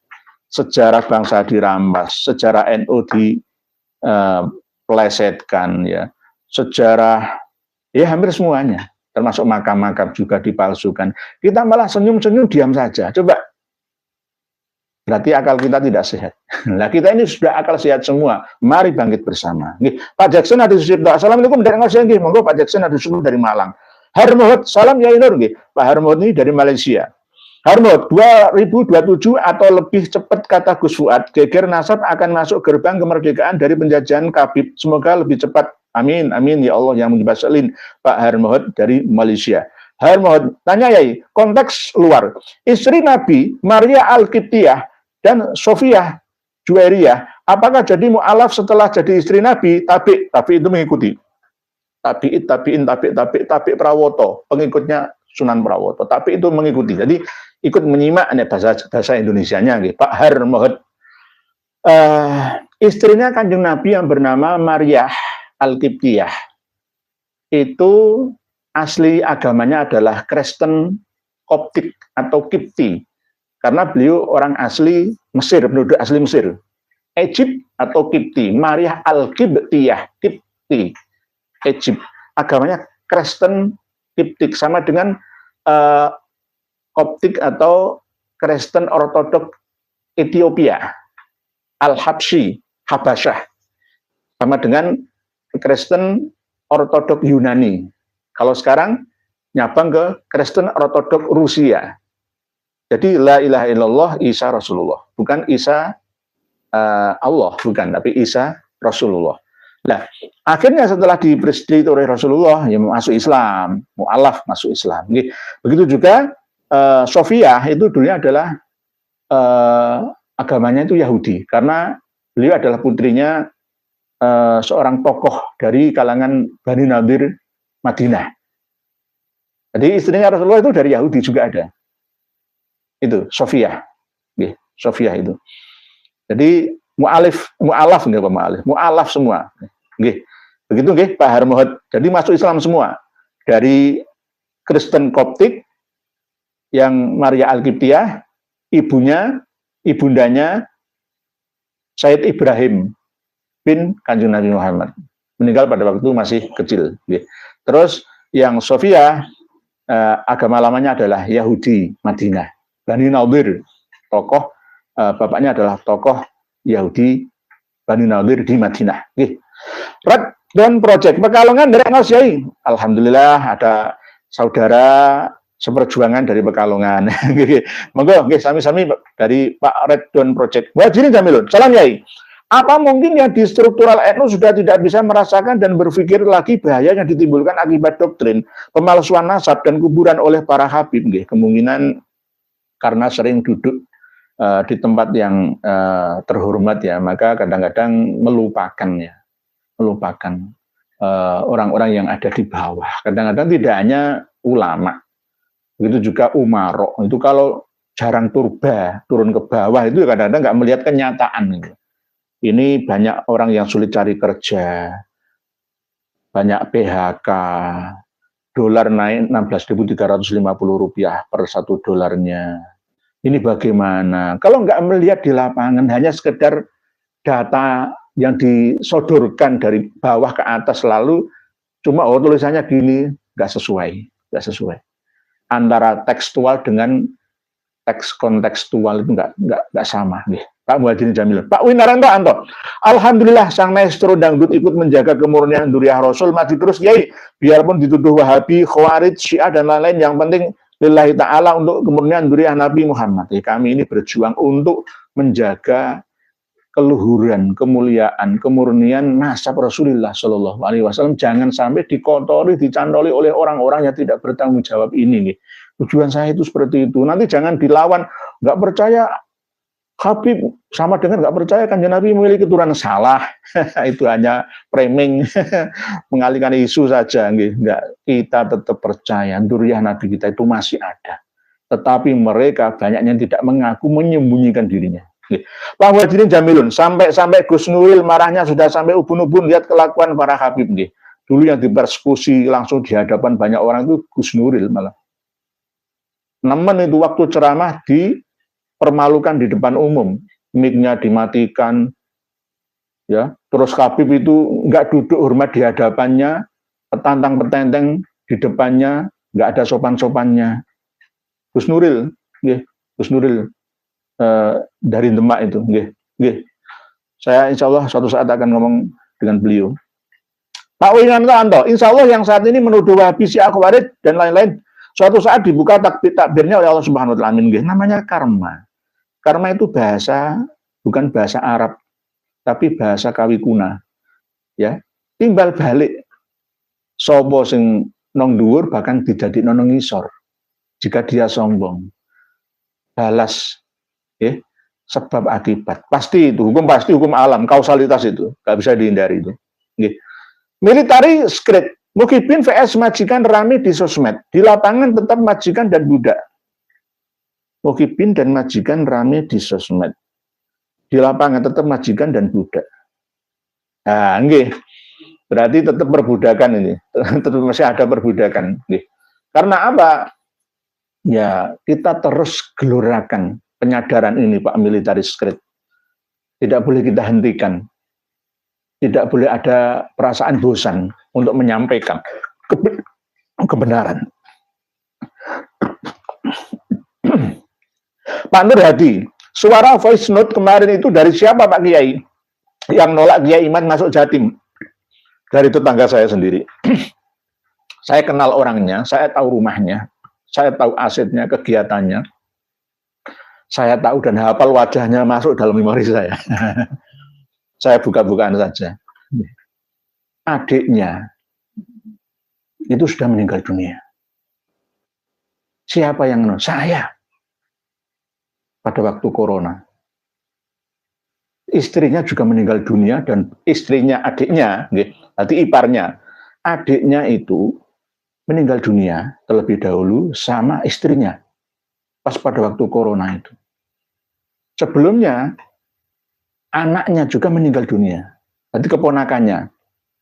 Sejarah bangsa dirampas, sejarah NU dipelesetkan, ya. Sejarah, ya hampir semuanya. Termasuk makam-makam juga dipalsukan. Kita malah senyum-senyum, diam saja. Coba. Berarti akal kita tidak sehat. Nah, kita ini sudah akal sehat semua. Mari bangkit bersama. Pak Jackson Adi Sucipto. Assalamualaikum dari Malaysia. Monggo Pak Jackson Adi Sucipto dari Malang. Harmohot, salam Yai Nur. Pak Harmohot ini dari Malaysia. Harmohot, 2027 atau lebih cepat kata Gus Fuad. Geger nasab akan masuk gerbang kemerdekaan dari penjajahan Kabib. Semoga lebih cepat. Amin, amin ya Allah yang menjebaselin. Pak Harmohot dari Malaysia. Harmohot, tanya Yai, konteks luar. Istri Nabi Maria Al-Qibtiyah dan Sofiyah Juwairiyah, apakah jadi mu'alaf setelah jadi istri Nabi? Tabi itu mengikuti. Tabi Prawoto, pengikutnya Sunan Prawoto. Tabi itu mengikuti. Jadi ikut menyimak bahasa Indonesianya. Pak Harmohot. Istrinya Kanjeng Nabi yang bernama Maria Al-Qibtiyah. Itu asli agamanya adalah Kristen Koptik atau Kipti. Karena beliau orang asli Mesir, penduduk asli Mesir. Egypt atau Kipti, Maria Al-Qibtiyah, Kipti, Egypt. Agamanya Kristen Kiptik, sama dengan Koptik atau Kristen Ortodok Ethiopia, Al-Habsyi, Habasyah. Sama dengan Kristen Ortodok Yunani. Kalau sekarang nyabang ke Kristen Ortodok Rusia. Jadi la ilaha illallah Isa Rasulullah, bukan Isa Allah, bukan, tapi Isa Rasulullah. Nah, akhirnya setelah diperistri oleh Rasulullah, ya masuk Islam, mu'alaf masuk Islam. Begitu juga Sofiyah itu dulunya adalah agamanya itu Yahudi, karena beliau adalah putrinya seorang tokoh dari kalangan Bani Nadir Madinah. Jadi istrinya Rasulullah itu dari Yahudi juga ada. Itu Sofiyah, Sofiyah itu. Jadi mu'alaf enggak Pak Mu'alif, mu'alaf semua. Begitu Pak Harmohot. Jadi masuk Islam semua. Dari Kristen Koptik yang Maria Al-Qibtiyah, ibundanya Said Ibrahim bin Kanjeng Nabi Muhammad. Meninggal pada waktu masih kecil. Terus yang Sofia, agama lamanya adalah Yahudi Madinah. Bani Nadir, tokoh bapaknya adalah tokoh Yahudi Bani Nadir di Madinah. Red Dawn Project Pekalongan dari Yai. Alhamdulillah ada saudara seperjuangan dari Pekalongan. Monggo nggih sami-sami dari Pak Red Dawn Project. Muhajirin Jamilun. Salam Yai. Apa mungkin yang di struktural NU sudah tidak bisa merasakan dan berpikir lagi bahaya yang ditimbulkan akibat doktrin pemalsuan nasab dan kuburan oleh para habib? Kemungkinan karena sering duduk di tempat yang terhormat ya, maka kadang-kadang melupakan orang-orang yang ada di bawah. Kadang-kadang tidak hanya ulama, begitu juga umaro. Itu kalau jarang turun ke bawah itu kadang-kadang nggak melihat kenyataan gitu. Ini banyak orang yang sulit cari kerja, banyak PHK, dolar naik 16.350 rupiah per $1. Ini bagaimana? Kalau nggak melihat di lapangan, hanya sekedar data yang disodorkan dari bawah ke atas lalu, cuma tulisannya gini, nggak sesuai. Antara tekstual dengan teks kontekstual itu nggak sama nih. Pak Muhajirin Jamil, Pak Winaranto, alhamdulillah sang maestro dangdut ikut menjaga kemurnian Duriah Rasul, maju terus Yai, biarpun dituduh Wahabi, Khawarij, Syiah dan lain-lain, yang penting lillahi ta'ala untuk kemurnian Duriah Nabi Muhammad. Kami ini berjuang untuk menjaga keluhuran, kemuliaan, kemurnian nasab Rasulullah Shallallahu Alaihi Wasallam, jangan sampai dikotori, dicandoli oleh orang-orang yang tidak bertanggung jawab ini. Tujuan saya itu seperti itu. Nanti jangan dilawan, nggak percaya Habib sama dengan nggak percaya Kanjeng Nabi memiliki keturunan, salah. Itu hanya framing, mengalihkan isu saja. Nggak, kita tetap percaya Duriah Nabi kita itu masih ada. Tetapi mereka banyak yang tidak mengaku, menyembunyikan dirinya. Pak Muhajirin Jamilun, sampai Gus Nuril marahnya sudah sampai ubun-ubun lihat kelakuan para Habib. Dulu yang dipersekusi langsung di hadapan banyak orang itu Gus Nuril malah. Nemen itu waktu ceramah dipermalukan di depan umum, mic-nya dimatikan, ya. Terus Habib itu nggak duduk hormat di hadapannya, petantang-petenteng di depannya, nggak ada sopan-sopannya. Gus Nuril, Gus Nuril dari Demak itu, saya insya Allah suatu saat akan ngomong dengan beliau. Pak Winanto, insya Allah yang saat ini menuduh Wahabi, Syiah, Khawarij dan lain-lain, suatu saat dibuka takbirnya oleh Allah Subhanahu Wa Taala. Namanya karma. Karma itu bahasa, bukan bahasa Arab, tapi bahasa kawi kuna. Ya, timbal balik. Sopo sing nong dhuwur bahkan dijadi nonong ngisor. Jika dia sombong, balas, sebab akibat. Pasti itu hukum alam, kausalitas itu, nggak bisa dihindari itu. Military script. Mukhibin vs majikan rame di sosmed. Di lapangan tetap majikan dan budak. Mukhibin dan majikan rame di sosmed. Di lapangan tetap majikan dan budak. Nah, berarti tetap perbudakan ini. Tetap masih ada perbudakan. Karena apa? Ya, kita terus gelorakan penyadaran ini, Pak Military Script. Tidak boleh kita hentikan. Tidak boleh ada perasaan bosan untuk menyampaikan kebenaran. Pak Nur Hadi, suara voice note kemarin itu dari siapa Pak Kiai? Yang nolak Kiai Iman masuk Jatim. Dari tetangga saya sendiri. Saya kenal orangnya, saya tahu rumahnya, saya tahu asetnya, kegiatannya. Saya tahu dan hafal wajahnya masuk dalam memori saya. Saya buka-bukaan saja. Adiknya itu sudah meninggal dunia. Siapa yang menolak? Saya. Pada waktu corona. Istrinya juga meninggal dunia dan istrinya, adiknya, berarti iparnya. Adiknya itu meninggal dunia terlebih dahulu sama istrinya. Pas pada waktu corona itu. Sebelumnya, anaknya juga meninggal dunia. Berarti keponakannya,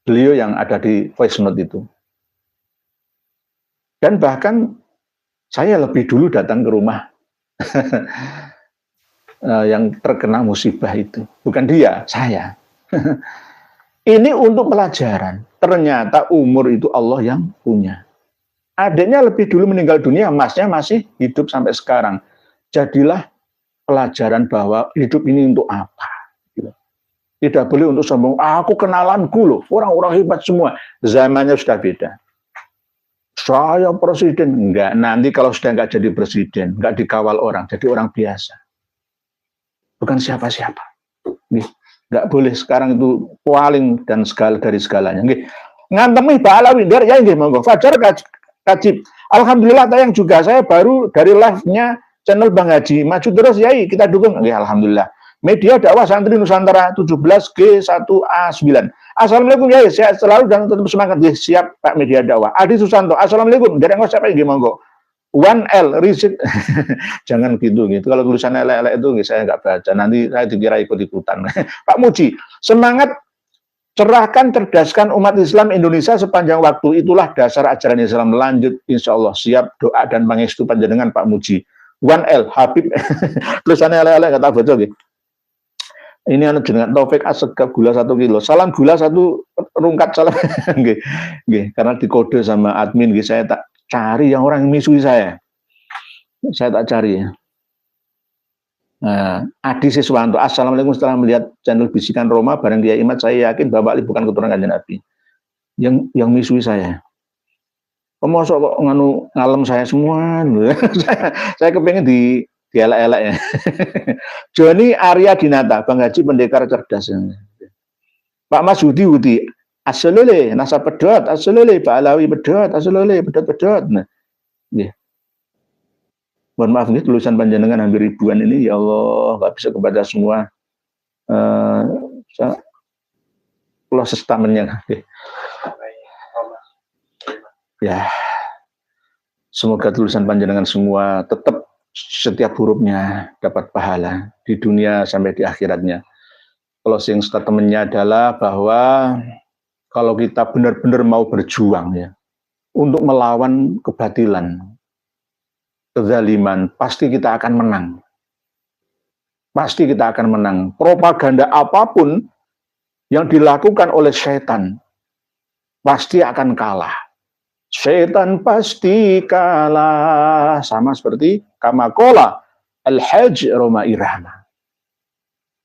beliau yang ada di voice note itu. Dan bahkan saya lebih dulu datang ke rumah yang terkena musibah itu. Bukan dia, saya. Ini untuk pelajaran. Ternyata umur itu Allah yang punya. Adiknya lebih dulu meninggal dunia, masnya masih hidup sampai sekarang. Jadilah pelajaran bahwa hidup ini untuk apa. Tidak boleh untuk sombong, aku kenalanku loh, orang-orang hebat semua. Zamannya sudah beda. Saya presiden. Enggak, nanti kalau sudah enggak jadi presiden, enggak dikawal orang, jadi orang biasa. Bukan siapa-siapa. Enggak boleh sekarang itu paling dan segala dari segalanya. Ngantemi Pak Alawi, ya nggih monggo. Fajar Kajib. Alhamdulillah tayang juga, saya baru dari live-nya channel Bang Haji. Maju terus Yai, kita dukung. Ya, alhamdulillah. Media dakwah santri Nusantara 17G1A9. Assalamualaikum Yai, sehat selalu dan tetap semangat. Siap Pak Media dakwah. Adi Susanto, Assalamualaikum. Dari ngos siapa yang monggo. 1L Rizid. Jangan gitu. Kalau tulisan elek-elek itu saya nggak baca. Nanti saya dikira ikut-ikutan. Pak Muji, semangat. Cerahkan, cerdaskan umat Islam Indonesia sepanjang waktu. Itulah dasar ajaran Islam. Lanjut, insya Allah. Siap doa dan pangestu panjenengan Pak Muji. 1L, Habib. Tulisannya lele-lele, kata baca. Ini anu jenengan Taufik Asegaf, gula 1 kilo. Salam gula 1 rungkat salam. Karena dikode sama admin, saya tak cari yang orang yang misui saya. Saya tak cari ya. Nah, Adi Siswanto, Assalamualaikum, setelah melihat channel Bisikan Roma bareng Kiai Imad, saya yakin Bapak bukan keturunan Kanjeng Nabi. Yang misui saya. Mosok kok nganu ngalem saya semua. saya kepengen dielek-elek ya. Joni Arya Dinata, Bang Haji pendekar cerdas. Pak Mas Hudi, asolole nasa pedot, asolole Pak Alawi pedot, asolole pedot. Nah, yeah. Mohon maaf nih, tulisan panjenengan hampir ribuan ini, ya Allah, nggak bisa kepada semua. Close statementnya. Ya, semoga tulisan panjenengan semua tetap setiap hurufnya dapat pahala di dunia sampai di akhiratnya. Closing statementnya adalah bahwa kalau kita benar-benar mau berjuang ya untuk melawan kebatilan, kezaliman, pasti kita akan menang. Pasti kita akan menang. Propaganda apapun yang dilakukan oleh setan pasti akan kalah. Setan pasti kalah. Sama seperti kamakola al-hajj Roma Irama.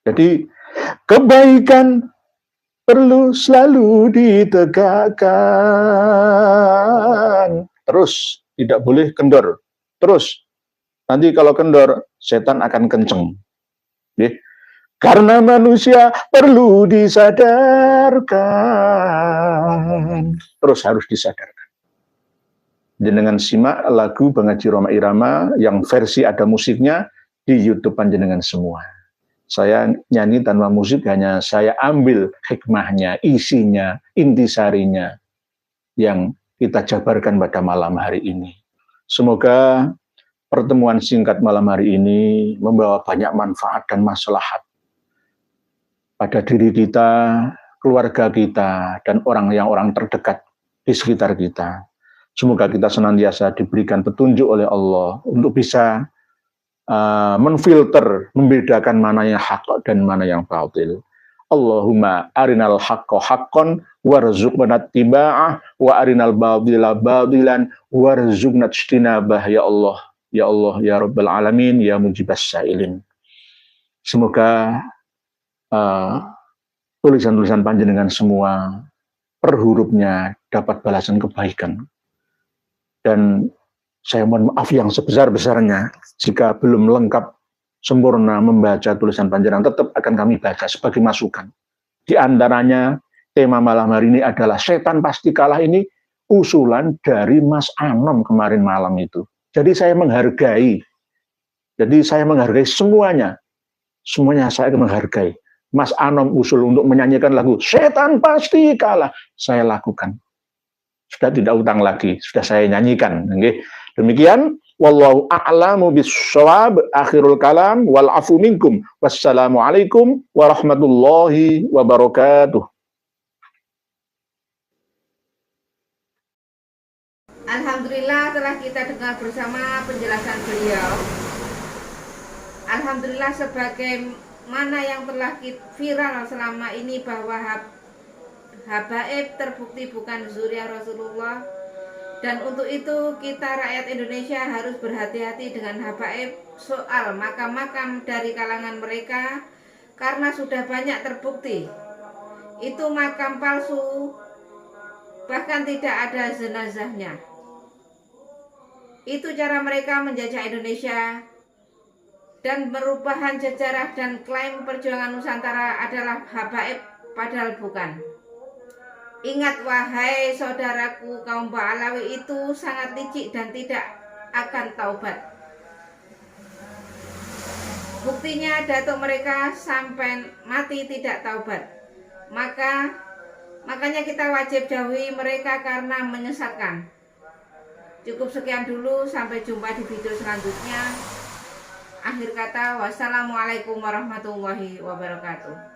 Jadi kebaikan perlu selalu ditegakkan. Terus, tidak boleh kendor. Terus, nanti kalau kendor, setan akan kenceng. Karena manusia perlu disadarkan. Terus harus disadarkan. Jenengan simak lagu Bang Haji Roma Irama yang versi ada musiknya di YouTube panjenengan semua. Saya nyanyi tanpa musik, hanya saya ambil hikmahnya, isinya, intisarinya yang kita jabarkan pada malam hari ini. Semoga pertemuan singkat malam hari ini membawa banyak manfaat dan maslahat pada diri kita, keluarga kita, dan orang terdekat di sekitar kita. Semoga kita senantiasa diberikan petunjuk oleh Allah untuk bisa menfilter, membedakan mana yang hak dan mana yang batil. Allahumma arinal haqqo haqqon warzuqna ittiba'ah wa arinal batila batilan warzuqna ijtinabah. Ya Allah, ya Allah, ya Rabbal Alamin, ya Mujibas Sa'ilin. Semoga tulisan-tulisan panjenengan semua per hurufnya dapat balasan kebaikan. Dan saya mohon maaf yang sebesar-besarnya jika belum lengkap sempurna membaca tulisan panjenengan, tetap akan kami baca sebagai masukan. Di antaranya tema malam hari ini adalah setan pasti kalah, ini usulan dari Mas Anom kemarin malam itu. Jadi saya menghargai. Semuanya saya menghargai. Mas Anom usul untuk menyanyikan lagu setan pasti kalah, saya lakukan. Sudah tidak utang lagi, sudah saya nyanyikan. Demikian, wallahu a'lamu bis-shawab, akhirul kalam, wal afu minkum. Wassalamualaikum warahmatullahi wabarakatuh. Alhamdulillah telah kita dengar bersama penjelasan beliau. Alhamdulillah sebagaimana yang telah viral selama ini bahwa habaib terbukti bukan zuriat Rasulullah, dan untuk itu kita rakyat Indonesia harus berhati-hati dengan habaib soal makam-makam dari kalangan mereka, karena sudah banyak terbukti itu makam palsu, bahkan tidak ada jenazahnya. Itu cara mereka menjajah Indonesia dan merupakan sejarah dan klaim perjuangan Nusantara adalah habaib, padahal bukan. Ingat wahai saudaraku, kaum Ba'alawi itu sangat licik dan tidak akan taubat. Buktinya datuk mereka sampai mati tidak taubat. Makanya kita wajib jauhi mereka karena menyesatkan. Cukup sekian dulu, sampai jumpa di video selanjutnya. Akhir kata, wassalamualaikum warahmatullahi wabarakatuh.